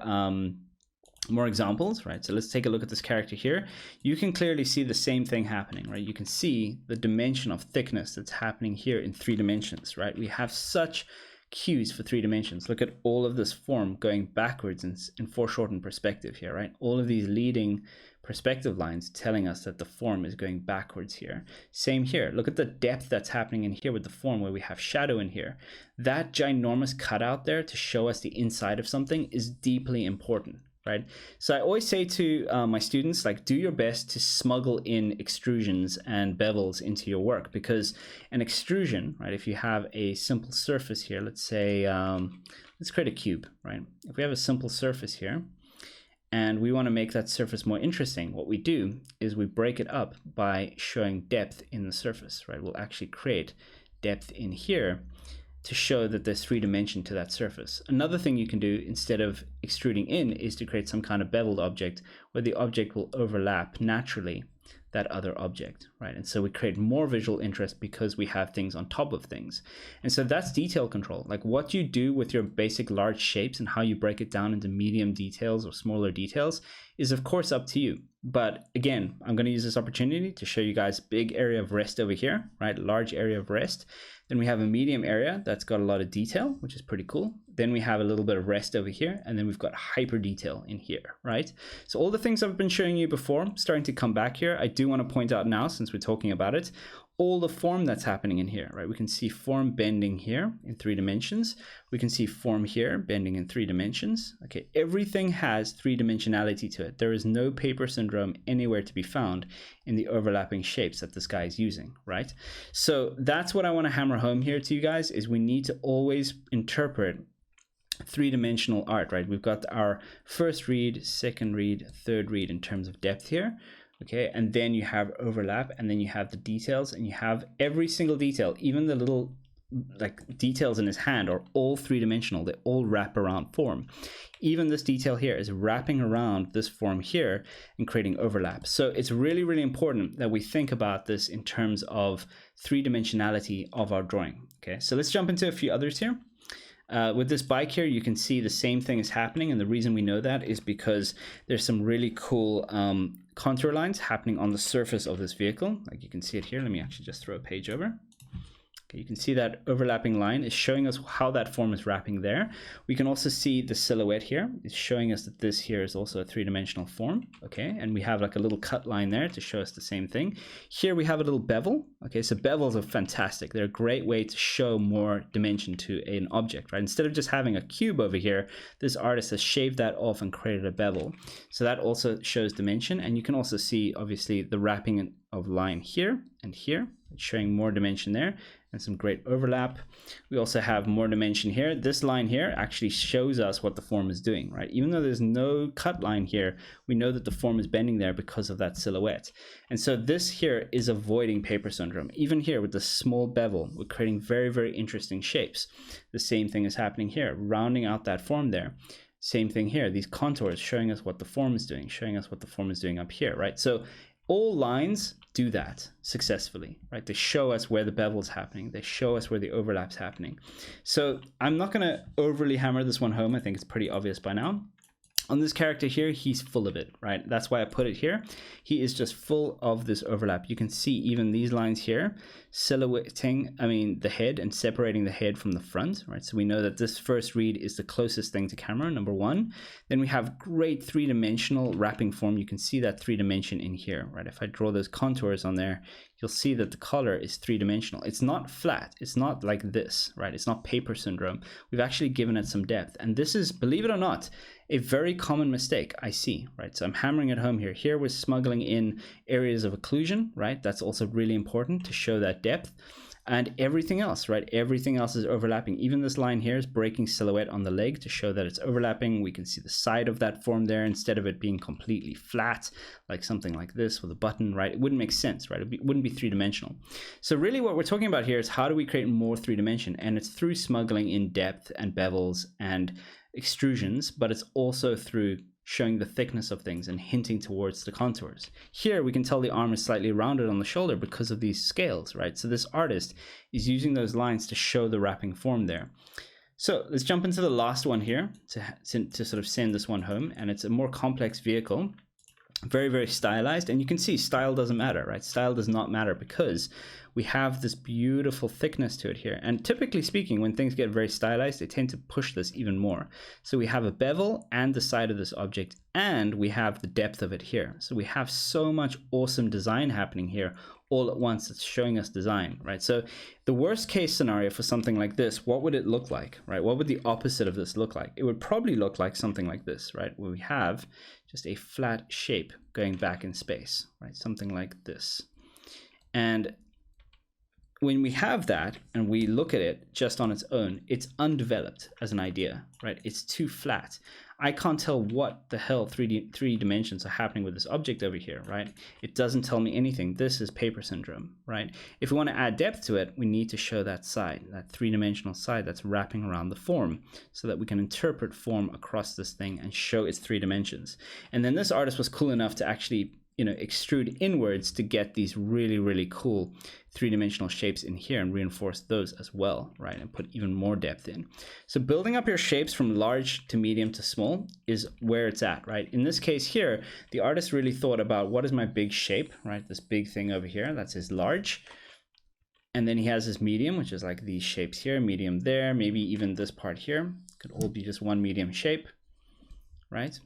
examples, right? So let's take a look at this character here. You can clearly see the same thing happening, right? You can see the dimension of thickness that's happening here in 3 dimensions, right? We have such cues for 3 dimensions. Look at all of this form going backwards in foreshortened perspective here, right? All of these leading perspective lines telling us that the form is going backwards here. Same here. Look at the depth that's happening in here with the form where we have shadow in here. That ginormous cutout there to show us the inside of something is deeply important, right? So I always say to my students, like, do your best to smuggle in extrusions and bevels into your work, because an extrusion, right, if you have a simple surface here, let's say, let's create a cube, right? If we have a simple surface here, and we want to make that surface more interesting, what we do is we break it up by showing depth in the surface, right? We'll actually create depth in here to show that there's 3 dimension to that surface. Another thing you can do instead of extruding in is to create some kind of beveled object where the object will overlap naturally that other object, right? And so we create more visual interest because we have things on top of things. And so that's detail control. Like, what you do with your basic large shapes and how you break it down into medium details or smaller details is of course up to you. But again, I'm going to use this opportunity to show you guys big area of rest over here, right? Large area of rest. Then we have a medium area that's got a lot of detail, which is pretty cool. Then we have a little bit of rest over here, and then we've got hyper detail in here, right? So all the things I've been showing you before starting to come back here. I do want to point out now, since we're talking about it, all the form that's happening in here, right? We can see form bending here in 3 dimensions. We can see form here bending in 3 dimensions. Okay, everything has 3-dimensionality to it. There is no paper syndrome anywhere to be found in the overlapping shapes that this guy is using, right? So that's what I want to hammer home here to you guys, is we need to always interpret 3-dimensional art, right? We've got our first read, second read, third read in terms of depth here. Okay, and then you have overlap, and then you have the details, and you have every single detail, even the little like details in his hand are all 3-dimensional. They all wrap around form. Even this detail here is wrapping around this form here and creating overlap. So it's really, really important that we think about this in terms of 3-dimensionality of our drawing. Okay, so let's jump into a few others here. With this bike here, you can see the same thing is happening, and the reason we know that is because there's some really cool contour lines happening on the surface of this vehicle. Like you can see it here. Let me actually just throw a page over. Okay, you can see that overlapping line is showing us how that form is wrapping there. We can also see the silhouette here. It's showing us that this here is also a 3-dimensional form. Okay, and we have like a little cut line there to show us the same thing. Here we have a little bevel. Okay, so bevels are fantastic. They're a great way to show more dimension to an object, right? Instead of just having a cube over here, this artist has shaved that off and created a bevel. So that also shows dimension. And you can also see, obviously, the wrapping of line here and here. It's showing more dimension there and some great overlap. We also have more dimension here. This line here actually shows us what the form is doing, right? Even though there's no cut line here, we know that the form is bending there because of that silhouette. And so this here is avoiding paper syndrome. Even here with the small bevel, we're creating very, very interesting shapes. The same thing is happening here, rounding out that form there. Same thing here, these contours showing us what the form is doing, showing us what the form is doing up here, right? So all lines do that successfully, right? They show us where the bevel is happening. They show us where the overlap's happening. So I'm not going to overly hammer this one home. I think it's pretty obvious by now. On this character here, he's full of it, right? That's why I put it here. He is just full of this overlap. You can see even these lines here silhouetting, the head and separating the head from the front, right? So we know that this first read is the closest thing to camera, number one. Then we have great 3-dimensional wrapping form. You can see that 3-dimension in here, right? If I draw those contours on there, you'll see that the color is 3-dimensional. It's not flat. It's not like this, right? It's not paper syndrome. We've actually given it some depth. And this is, believe it or not, a very common mistake I see, right? So I'm hammering it home here. Here we're smuggling in areas of occlusion, right? That's also really important to show that depth. And everything else, right? Everything else is overlapping. Even this line here is breaking silhouette on the leg to show that it's overlapping. We can see the side of that form there instead of it being completely flat, like something like this with a button, right? It wouldn't make sense, right? It wouldn't be 3-dimensional. So really what we're talking about here is how do we create more 3-dimension? And it's through smuggling in depth and bevels and extrusions, but it's also through showing the thickness of things and hinting towards the contours. Here we can tell the arm is slightly rounded on the shoulder because of these scales, right? So this artist is using those lines to show the wrapping form there. So let's jump into the last one here to sort of send this one home. And it's a more complex vehicle, very, very stylized. And you can see style doesn't matter, right? Style does not matter because we have this beautiful thickness to it here. And typically speaking, when things get very stylized, they tend to push this even more. So we have a bevel and the side of this object, and we have the depth of it here. So we have so much awesome design happening here all at once. It's showing us design, right? So the worst case scenario for something like this, what would it look like, right? What would the opposite of this look like? It would probably look like something like this, right? Where we have just a flat shape going back in space, right? Something like this. And when we have that and we look at it just on its own, it's undeveloped as an idea, right? It's too flat. I can't tell what the hell three dimensions are happening with this object over here, right? It doesn't tell me anything. This is paper syndrome, right? If we want to add depth to it, we need to show that side, that three-dimensional side that's wrapping around the form, so that we can interpret form across this thing and show its 3 dimensions. And then this artist was cool enough to actually, extrude inwards to get these really, really cool 3-dimensional shapes in here and reinforce those as well, right? And put even more depth in. So building up your shapes from large to medium to small is where it's at, right? In this case here, the artist really thought about, what is my big shape, right? This big thing over here, that's his large. And then he has his medium, which is like these shapes here, medium there, maybe even this part here. Could all be just one medium shape, right?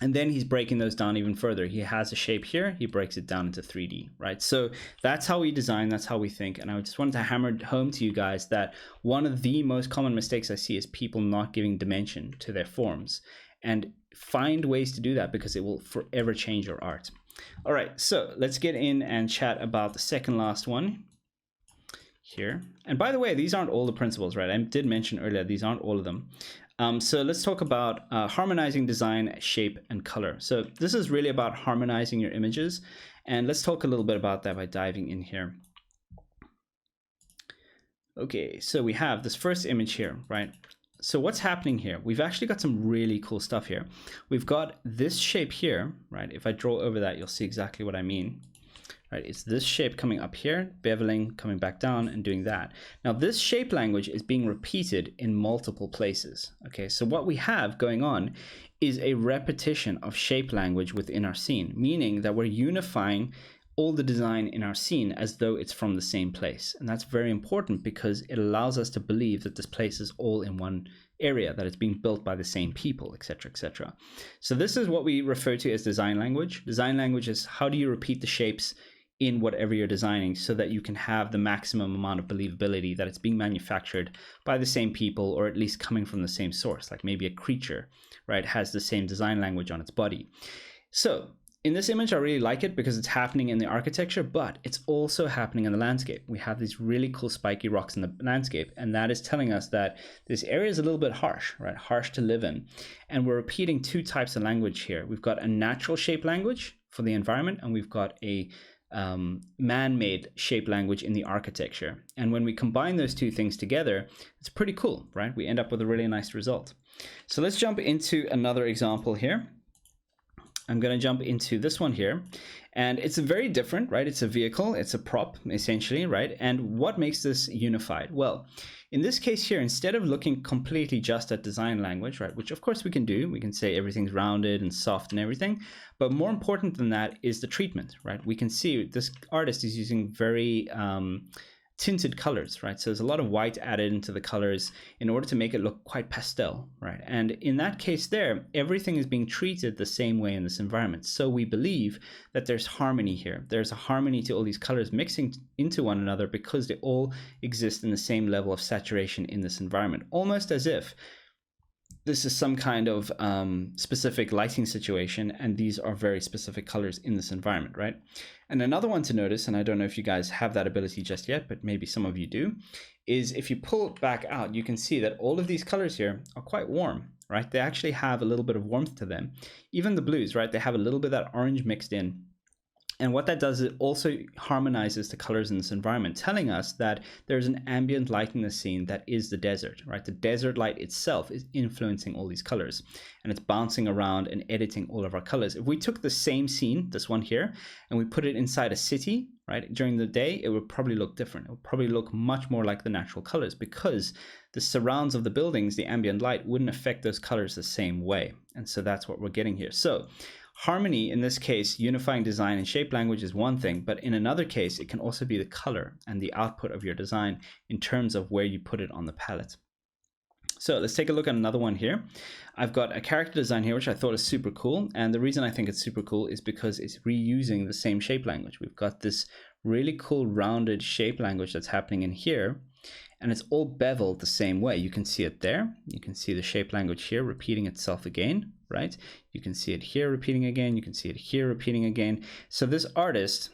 And then he's breaking those down even further. He has a shape here, he breaks it down into 3D, right? So that's how we design, that's how we think. And I just wanted to hammer home to you guys that one of the most common mistakes I see is people not giving dimension to their forms. And find ways to do that, because it will forever change your art. All right, so let's get in and chat about the second last one here. And by the way, these aren't all the principles, right? I did mention earlier, these aren't all of them. So let's talk about harmonizing design, shape, and color. So this is really about harmonizing your images. And let's talk a little bit about that by diving in here. Okay, so we have this first image here, right? So what's happening here? We've actually got some really cool stuff here. We've got this shape here, right? If I draw over that, you'll see exactly what I mean. Right, it's this shape coming up here, beveling, coming back down, and doing that. Now, this shape language is being repeated in multiple places. Okay, so what we have going on is a repetition of shape language within our scene, meaning that we're unifying all the design in our scene as though it's from the same place. And that's very important, because it allows us to believe that this place is all in one area, that it's being built by the same people, etc., etc. So this is what we refer to as design language. Design language is how do you repeat the shapes in whatever you're designing, so that you can have the maximum amount of believability that it's being manufactured by the same people, or at least coming from the same source. Like maybe a creature, right, has the same design language on its body. So in this image, I really like it because it's happening in the architecture, but it's also happening in the landscape. We have these really cool spiky rocks in the landscape, and that is telling us that this area is a little bit harsh, right? Harsh to live in. And we're repeating 2 types of language here. We've got a natural shape language for the environment, and we've got a man-made shape language in the architecture. And when we combine those 2 things together, it's pretty cool, right? We end up with a really nice result. So let's jump into another example here. I'm going to jump into this one here, and it's very different, right? It's a vehicle, it's a prop essentially, right? And what makes this unified? Well, in this case here, instead of looking completely just at design language, right, which of course we can do, we can say everything's rounded and soft and everything, but more important than that is the treatment, right? We can see this artist is using very tinted colors, right? So there's a lot of white added into the colors in order to make it look quite pastel, right? And in that case there, everything is being treated the same way in this environment. So we believe that there's harmony here. There's a harmony to all these colors mixing into one another because they all exist in the same level of saturation in this environment, almost as if this is some kind of specific lighting situation, and these are very specific colors in this environment, right? And another one to notice, and I don't know if you guys have that ability just yet, but maybe some of you do, is if you pull it back out, you can see that all of these colors here are quite warm, right? They actually have a little bit of warmth to them. Even the blues, right? They have a little bit of that orange mixed in. And what that does is it also harmonizes the colors in this environment, telling us that there's an ambient light in the scene that is the desert, right? The desert light itself is influencing all these colors, and it's bouncing around and editing all of our colors. If we took the same scene, this one here, and we put it inside a city, right, during the day, it would probably look different. It would probably look much more like the natural colors, because the surrounds of the buildings, the ambient light, wouldn't affect those colors the same way. And so that's what we're getting here. So Harmony, in this case, unifying design and shape language is one thing, but in another case, it can also be the color and the output of your design in terms of where you put it on the palette. So let's take a look at another one here. I've got a character design here, which I thought is super cool. And the reason I think it's super cool is because it's reusing the same shape language. We've got this really cool rounded shape language that's happening in here. And it's all beveled the same way. You can see it there. You can see the shape language here repeating itself again, right? You can see it here repeating again. You can see it here repeating again. So this artist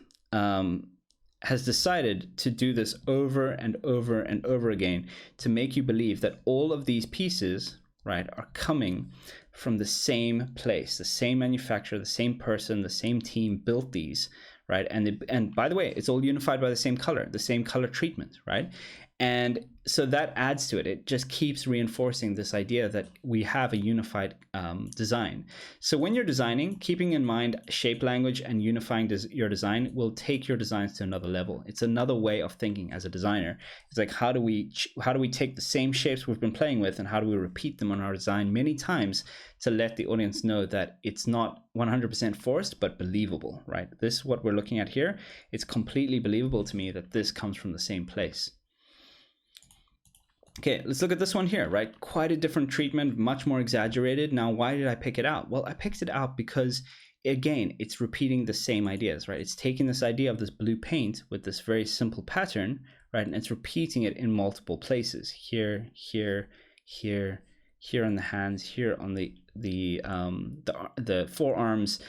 has decided to do this over and over and over again to make you believe that all of these pieces, right, are coming from the same place, the same manufacturer, the same person, the same team built these, right? And by the way, it's all unified by the same color treatment, right? And so that adds to it. It just keeps reinforcing this idea that we have a unified design. So when you're designing, keeping in mind shape language and unifying your design will take your designs to another level. It's another way of thinking as a designer. It's like, how do we take the same shapes we've been playing with and how do we repeat them on our design many times to let the audience know that it's not 100% forced, but believable, right? This, what we're looking at here, it's completely believable to me that this comes from the same place. Okay, let's look at this one here, right? Quite a different treatment, much more exaggerated. Now, why did I pick it out? Well, I picked it out because, again, it's repeating the same ideas, right? It's taking this idea of this blue paint with this very simple pattern, right? And it's repeating it in multiple places. Here, here, here, here on the hands, here on the forearms,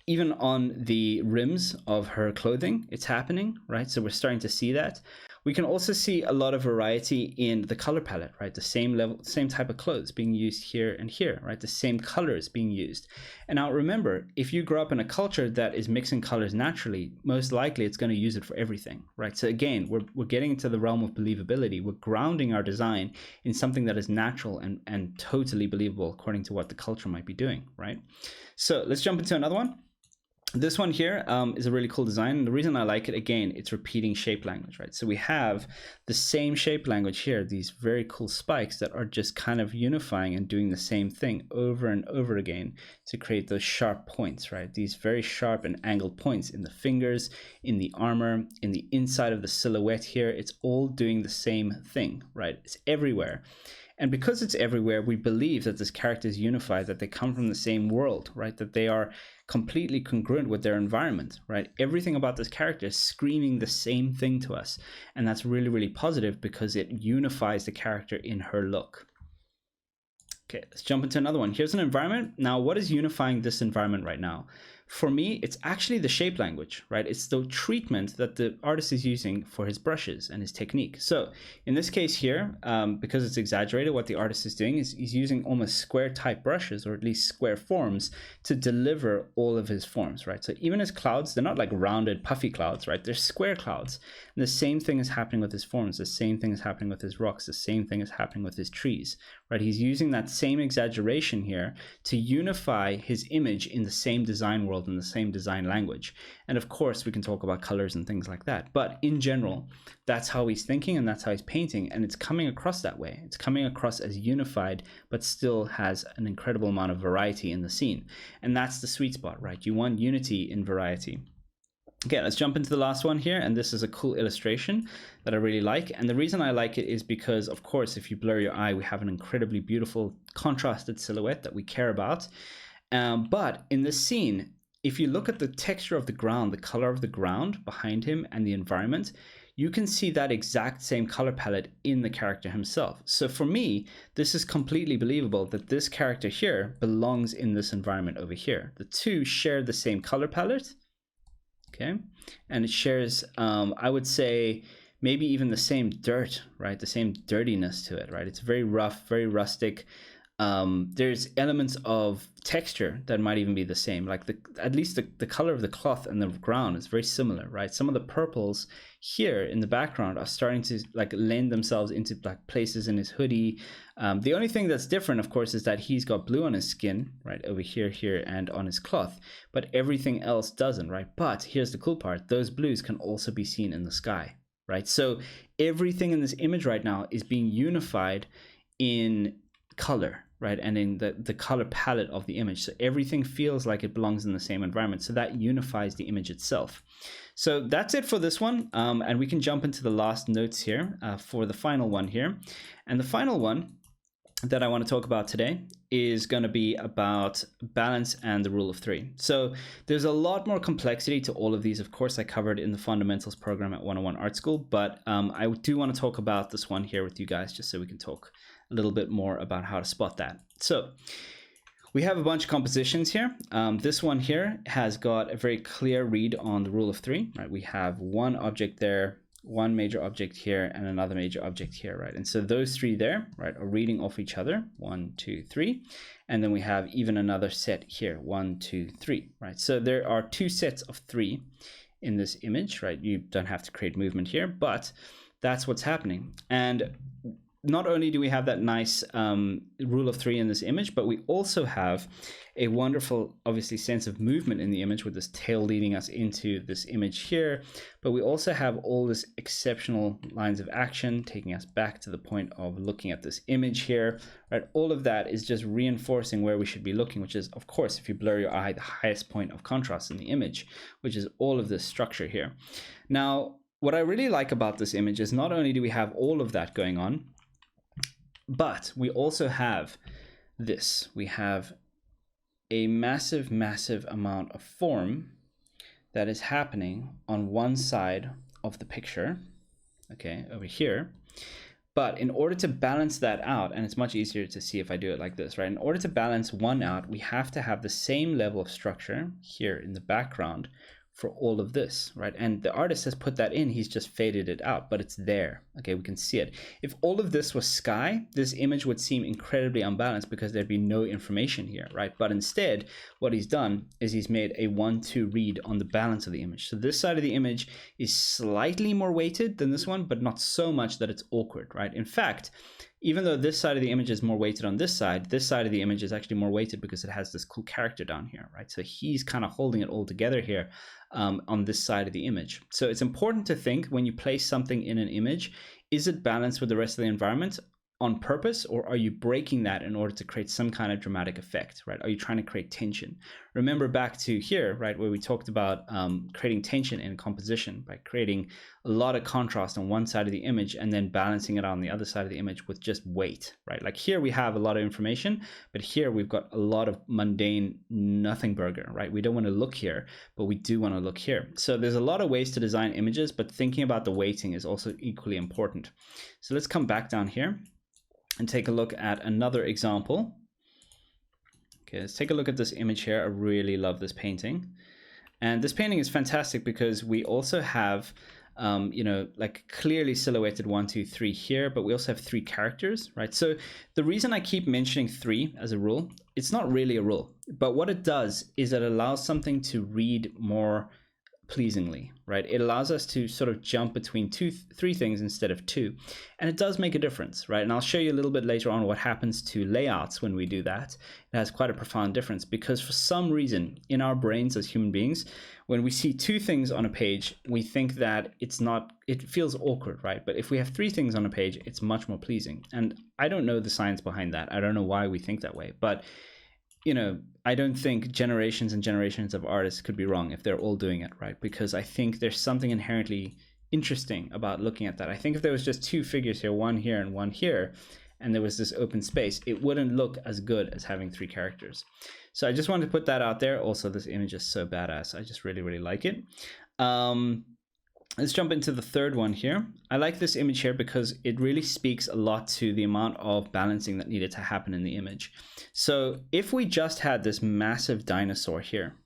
even on the rims of her clothing, it's happening, right? So we're starting to see that. We can also see a lot of variety in the color palette, right? The same level, same type of clothes being used here and here, right? The same colors being used. And now remember, if you grow up in a culture that is mixing colors naturally, most likely it's going to use it for everything, right? So again, we're getting into the realm of believability. We're grounding our design in something that is natural and totally believable according to what the culture might be doing, right? So let's jump into another one. This one here is a really cool design. And the reason I like it, again, it's repeating shape language, right? So we have the same shape language here, these very cool spikes that are just kind of unifying and doing the same thing over and over again to create those sharp points, right? These very sharp and angled points in the fingers, in the armor, in the inside of the silhouette here. It's all doing the same thing, right? It's everywhere. And because it's everywhere, we believe that this character is unified, that they come from the same world, right? That they are completely congruent with their environment, right? Everything about this character is screaming the same thing to us. And that's really, really positive because it unifies the character in her look. Okay, let's jump into another one. Here's an environment. Now, what is unifying this environment right now? For me, it's actually the shape language, right? It's the treatment that the artist is using for his brushes and his technique. So in this case here, because it's exaggerated, what the artist is doing is he's using almost square type brushes, or at least square forms, to deliver all of his forms, right? So even his clouds, they're not like rounded, puffy clouds, right? They're square clouds. And the same thing is happening with his forms. The same thing is happening with his rocks. The same thing is happening with his trees, right? He's using that same exaggeration here to unify his image in the same design world, in the same design language. And of course, we can talk about colors and things like that. But in general, that's how he's thinking and that's how he's painting. And it's coming across that way. It's coming across as unified, but still has an incredible amount of variety in the scene. And that's the sweet spot, right? You want unity in variety. Okay, let's jump into the last one here. And this is a cool illustration that I really like. And the reason I like it is because, of course, if you blur your eye, we have an incredibly beautiful contrasted silhouette that we care about. But in this scene, if you look at the texture of the ground, the color of the ground behind him and the environment, you can see that exact same color palette in the character himself. So for me, this is completely believable that this character here belongs in this environment over here. The two share the same color palette. Okay, and it shares, I would say, maybe even the same dirt, right? The same dirtiness to it, right? It's very rough, very rustic. There's elements of texture that might even be the same, like at least the color of the cloth and the ground is very similar, right? Some of the purples here in the background are starting to like lend themselves into like places in his hoodie. The only thing that's different, of course, is that he's got blue on his skin, right, over here, here, and on his cloth, but everything else doesn't, right? But here's the cool part. Those blues can also be seen in the sky, right? So everything in this image right now is being unified in color, right? And in the color palette of the image. So everything feels like it belongs in the same environment. So that unifies the image itself. So that's it for this one. And we can jump into the last notes here for the final one here. And the final one that I want to talk about today is going to be about balance and the rule of three. So there's a lot more complexity to all of these. Of course, I covered in the fundamentals program at 101 Art School, but I do want to talk about this one here with you guys, just so we can talk a little bit more about how to spot that. So we have a bunch of compositions here. This one here has got a very clear read on the rule of three, right? We have one object there, one major object here, and another major object here, right? And so those three there, right, are reading off each other, 1, 2, 3. And then we have even another set here, 1, 2, 3, right? So there are two sets of 3 in this image, right? You don't have to create movement here, but that's what's happening. And not only do we have that nice rule of three in this image, but we also have a wonderful, obviously, sense of movement in the image with this tail leading us into this image here. But we also have all this exceptional lines of action taking us back to the point of looking at this image here, right? All of that is just reinforcing where we should be looking, which is, of course, if you blur your eye, the highest point of contrast in the image, which is all of this structure here. Now, what I really like about this image is not only do we have all of that going on, but we also have this. We have a massive, massive amount of form that is happening on one side of the picture, okay, over here. But in order to balance that out, and it's much easier to see if I do it like this, right? In order to balance one out, we have to have the same level of structure here in the background for all of this, right? And the artist has put that in, he's just faded it out, but it's there, okay? We can see it. If all of this was sky, this image would seem incredibly unbalanced because there'd be no information here, right? But instead, what he's done is he's made a 1-2 read on the balance of the image. So this side of the image is slightly more weighted than this one, but not so much that it's awkward, right? In fact, even though this side of the image is more weighted on this side of the image is actually more weighted because it has this cool character down here, right? So he's kind of holding it all together here on this side of the image. So it's important to think when you place something in an image, is it balanced with the rest of the environment on purpose, or are you breaking that in order to create some kind of dramatic effect, right? Are you trying to create tension? Remember back to here, right, where we talked about creating tension in composition by creating a lot of contrast on one side of the image and then balancing it on the other side of the image with just weight, right? Like here we have a lot of information, but here we've got a lot of mundane nothing burger, right? We don't want to look here, but we do want to look here. So there's a lot of ways to design images, but thinking about the weighting is also equally important. So let's come back down here and take a look at another example. Okay, let's take a look at this image here. I really love this painting. And this painting is fantastic because we also have, you know, like clearly silhouetted 1, 2, 3 here, but we also have 3 characters, right? So the reason I keep mentioning 3 as a rule, it's not really a rule, but what it does is it allows something to read more pleasingly, right? It allows us to sort of jump between 3 things instead of 2, and it does make a difference, right? And I'll show you a little bit later on what happens to layouts when we do that. It has quite a profound difference because for some reason in our brains as human beings, when we see 2 things on a page, we think that it feels awkward, right? But if we have 3 things on a page, it's much more pleasing. And I don't know the science behind that. I don't know why we think that way, but you know, I don't think generations and generations of artists could be wrong if they're all doing it, right? Because I think there's something inherently interesting about looking at that. I think if there was just 2 figures here, one here and one here, and there was this open space, it wouldn't look as good as having 3 characters. So I just wanted to put that out there. Also, this image is so badass. I just really, really like it. Let's jump into the third one here. I like this image here because it really speaks a lot to the amount of balancing that needed to happen in the image. So if we just had this massive dinosaur here,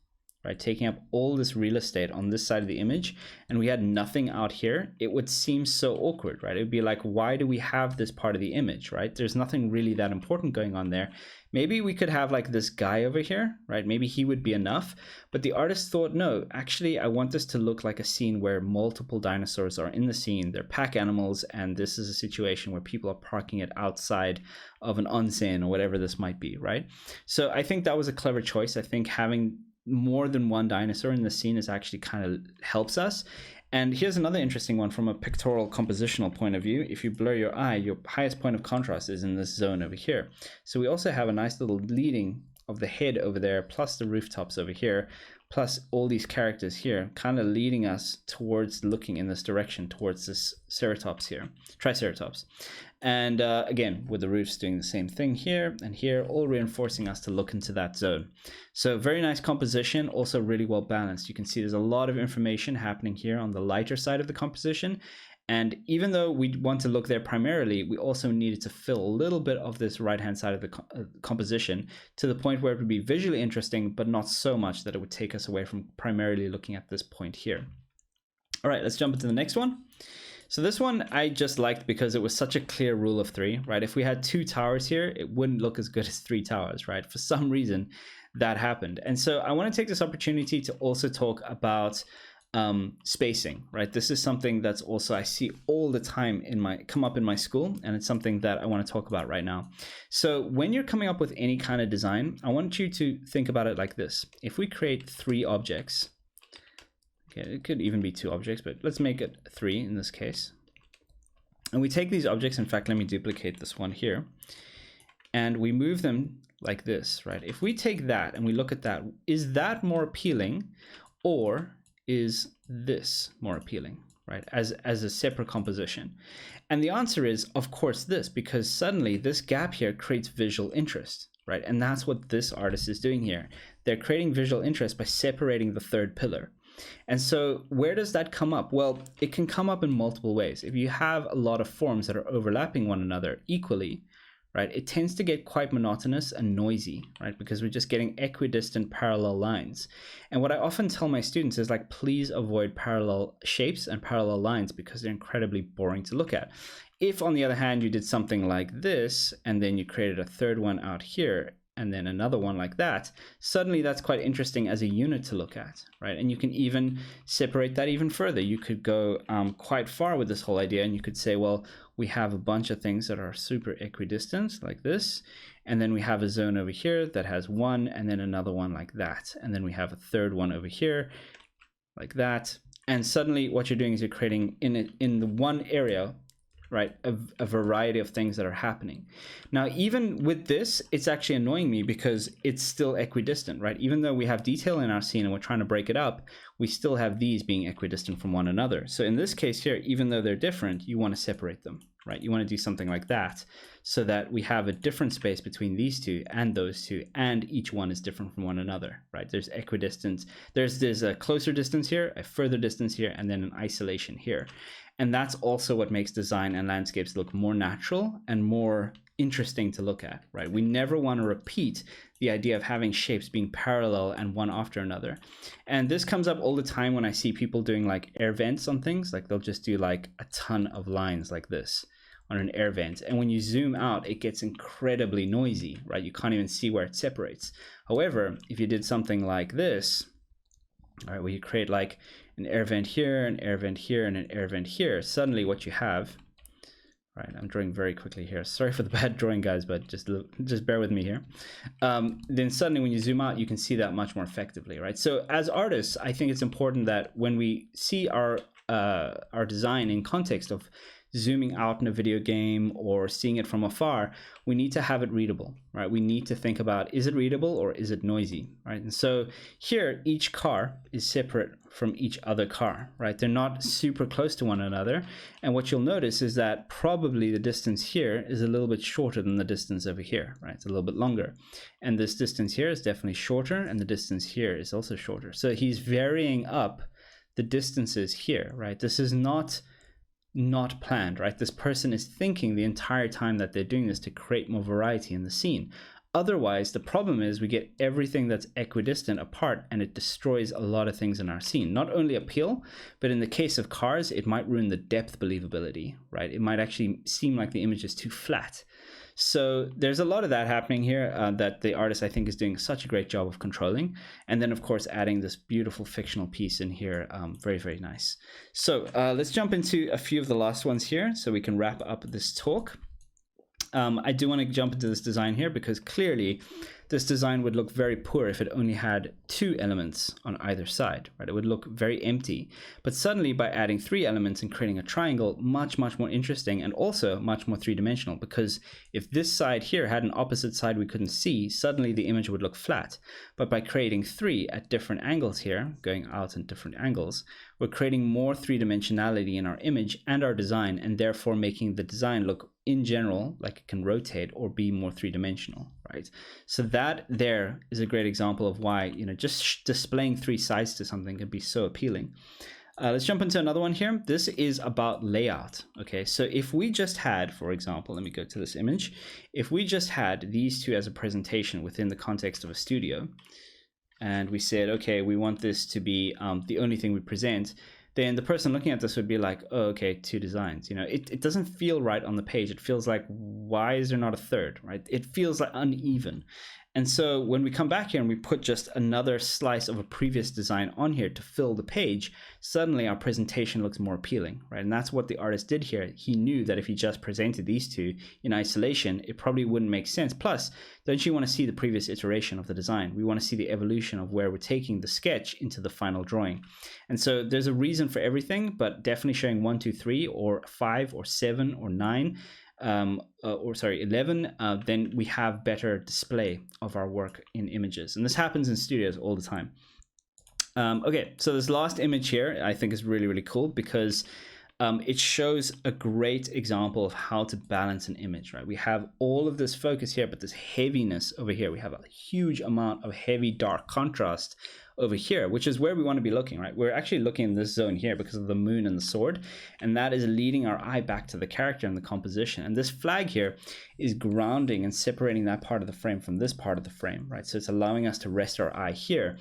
right, taking up all this real estate on this side of the image, and we had nothing out here, it would seem so awkward, right? It would be like, why do we have this part of the image, right? There's nothing really that important going on there. Maybe we could have like this guy over here, right? Maybe he would be enough. But the artist thought, no, actually, I want this to look like a scene where multiple dinosaurs are in the scene. They're pack animals, and this is a situation where people are parking it outside of an onsen or whatever this might be, right? So I think that was a clever choice. I think having more than one dinosaur in the scene is actually kind of helps us. And here's another interesting one from a pictorial compositional point of view. If you blur your eye, your highest point of contrast is in this zone over here. So we also have a nice little leading of the head over there, plus the rooftops over here, plus all these characters here, kind of leading us towards looking in this direction, towards this ceratops here, triceratops. And again, with the roofs doing the same thing here and here, all reinforcing us to look into that zone. So very nice composition, also really well balanced. You can see there's a lot of information happening here on the lighter side of the composition. And even though we want to look there primarily, we also needed to fill a little bit of this right-hand side of the composition to the point where it would be visually interesting, but not so much that it would take us away from primarily looking at this point here. All right, let's jump into the next one. So this one I just liked because it was such a clear rule of three, right? If we had 2 towers here, it wouldn't look as good as 3 towers, right? For some reason that happened. And so I want to take this opportunity to also talk about spacing, right? This is something that's also I see all the time come up in my school, and it's something that I want to talk about right now. So when you're coming up with any kind of design, I want you to think about it like this. If we create 3 objects, okay, it could even be 2 objects, but let's make it 3 in this case. And we take these objects, in fact, let me duplicate this one here, and we move them like this, right? If we take that and we look at that, is that more appealing, or is this more appealing, right, as a separate composition? And the answer is, of course, this, because suddenly this gap here creates visual interest, right? And that's what this artist is doing here. They're creating visual interest by separating the 3rd pillar. And so where does that come up? Well, it can come up in multiple ways. If you have a lot of forms that are overlapping one another equally, right, it tends to get quite monotonous and noisy, right, because we're just getting equidistant parallel lines. And what I often tell my students is, like, please avoid parallel shapes and parallel lines because they're incredibly boring to look at. If, on the other hand, you did something like this, and then you created a 3rd one out here, and then another one like that, suddenly that's quite interesting as a unit to look at, right? And you can even separate that even further. You could go quite far with this whole idea, and you could say, well, we have a bunch of things that are super equidistant like this, and then we have a zone over here that has 1, and then another one like that, and then we have a 3rd one over here like that. And suddenly what you're doing is you're creating in the one area, right, a variety of things that are happening. Now, even with this, it's actually annoying me because it's still equidistant, right? Even though we have detail in our scene and we're trying to break it up, we still have these being equidistant from one another. So in this case here, even though they're different, you want to separate them, right? You want to do something like that so that we have a different space between these 2 and those 2, and each one is different from one another, right? There's equidistance, there's a closer distance here, a further distance here, and then an isolation here. And that's also what makes design and landscapes look more natural and more interesting to look at, right? We never want to repeat the idea of having shapes being parallel and one after another. And this comes up all the time when I see people doing like air vents on things. Like they'll just do like a ton of lines like this on an air vent. And when you zoom out, it gets incredibly noisy, right? You can't even see where it separates. However, if you did something like this, all right, where you create like an air vent here, an air vent here, and an air vent here, suddenly what you have, right, I'm drawing very quickly here. Sorry for the bad drawing, guys, but just bear with me here. Then suddenly when you zoom out, you can see that much more effectively, right? So as artists, I think it's important that when we see our design in context of zooming out in a video game or seeing it from afar, we need to have it readable, right? We need to think about, is it readable or is it noisy, right? And so here, each car is separate from each other car, right? They're not super close to one another. And what you'll notice is that probably the distance here is a little bit shorter than the distance over here, right? It's a little bit longer. And this distance here is definitely shorter, and the distance here is also shorter. So he's varying up the distances here, right? This is not planned, right? This person is thinking the entire time that they're doing this to create more variety in the scene. Otherwise, the problem is we get everything that's equidistant apart, and it destroys a lot of things in our scene. Not only appeal, but in the case of cars, it might ruin the depth believability, right? It might actually seem like the image is too flat. So there's a lot of that happening here that the artist, I think, is doing such a great job of controlling. And then, of course, adding this beautiful fictional piece in here. Very, very nice. So let's jump into a few of the last ones here so we can wrap up this talk. I do want to jump into this design here because clearly this design would look very poor if it only had 2 elements on either side, right? It would look very empty. But suddenly by adding 3 elements and creating a triangle, much more interesting, and also much more three-dimensional, because if this side here had an opposite side we couldn't see, suddenly the image would look flat. But by creating 3 at different angles here, going out in different angles, we're creating more three-dimensionality in our image and our design, and therefore making the design look in general like it can rotate or be more three-dimensional, right? So that there is a great example of why, you know, just displaying 3 sides to something can be so appealing. Let's jump into another one here. This is about layout. Okay, so if we just had, for example, let me go to this image. If we just had these 2 as a presentation within the context of a studio, and we said, okay, we want this to be the only thing we present, then the person looking at this would be like, oh, okay, 2 designs. You know, it doesn't feel right on the page. It feels like, why is there not a third, right? It feels like uneven. And so when we come back here and we put just another slice of a previous design on here to fill the page, suddenly our presentation looks more appealing, right? And that's what the artist did here. He knew that if he just presented these 2 in isolation, it probably wouldn't make sense. Plus, don't you want to see the previous iteration of the design? We want to see the evolution of where we're taking the sketch into the final drawing. And so there's a reason for everything, but definitely showing 1, 2, 3, or 5, or 7, or 9, 11, then we have better display of our work in images. And this happens in studios all the time. Okay, so this last image here I think is really cool, because it shows a great example of how to balance an image, right? We have all of this focus here, but this heaviness over here. We have a huge amount of heavy dark contrast over here, which is where we want to be looking, right? We're actually looking in this zone here because of the moon and the sword, and that is leading our eye back to the character and the composition. And this flag here is grounding and separating that part of the frame from this part of the frame, right? So it's allowing us to rest our eye here.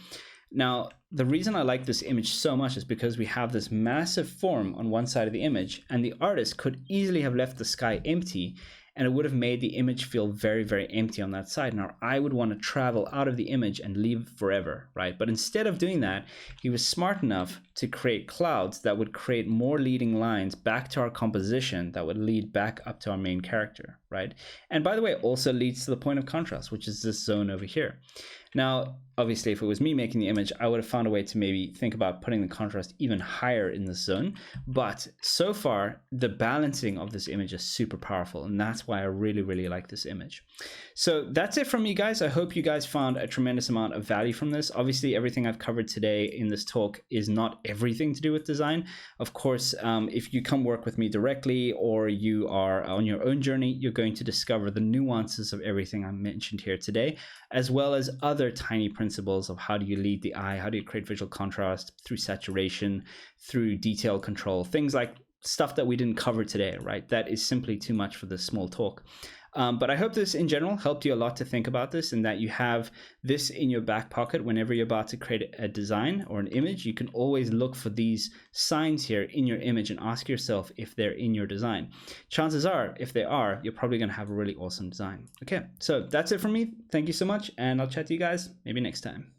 Now, the reason I like this image so much is because we have this massive form on one side of the image, and the artist could easily have left the sky empty, and it would have made the image feel very empty on that side, and our eye would want to travel out of the image and leave forever, right? But instead of doing that, he was smart enough to create clouds that would create more leading lines back to our composition that would lead back up to our main character, right? And by the way, it also leads to the point of contrast, which is this zone over here. Now, obviously, if it was me making the image, I would have found a way to maybe think about putting the contrast even higher in this zone. But so far, the balancing of this image is super powerful, and that's why I really like this image. So that's it from me, guys. I hope you guys found a tremendous amount of value from this. Obviously, everything I've covered today in this talk is not everything to do with design. Of course, if you come work with me directly, or you are on your own journey, you're going to discover the nuances of everything I mentioned here today, as well as other tiny principles of how do you lead the eye, how do you create visual contrast through saturation, through detail control, things like stuff that we didn't cover today, right? That is simply too much for this small talk. But I hope this in general helped you a lot to think about this, and that you have this in your back pocket whenever you're about to create a design or an image. You can always look for these signs here in your image and ask yourself if they're in your design. Chances are, if they are, you're probably going to have a really awesome design. Okay, so that's it from me. Thank you so much, and I'll chat to you guys maybe next time.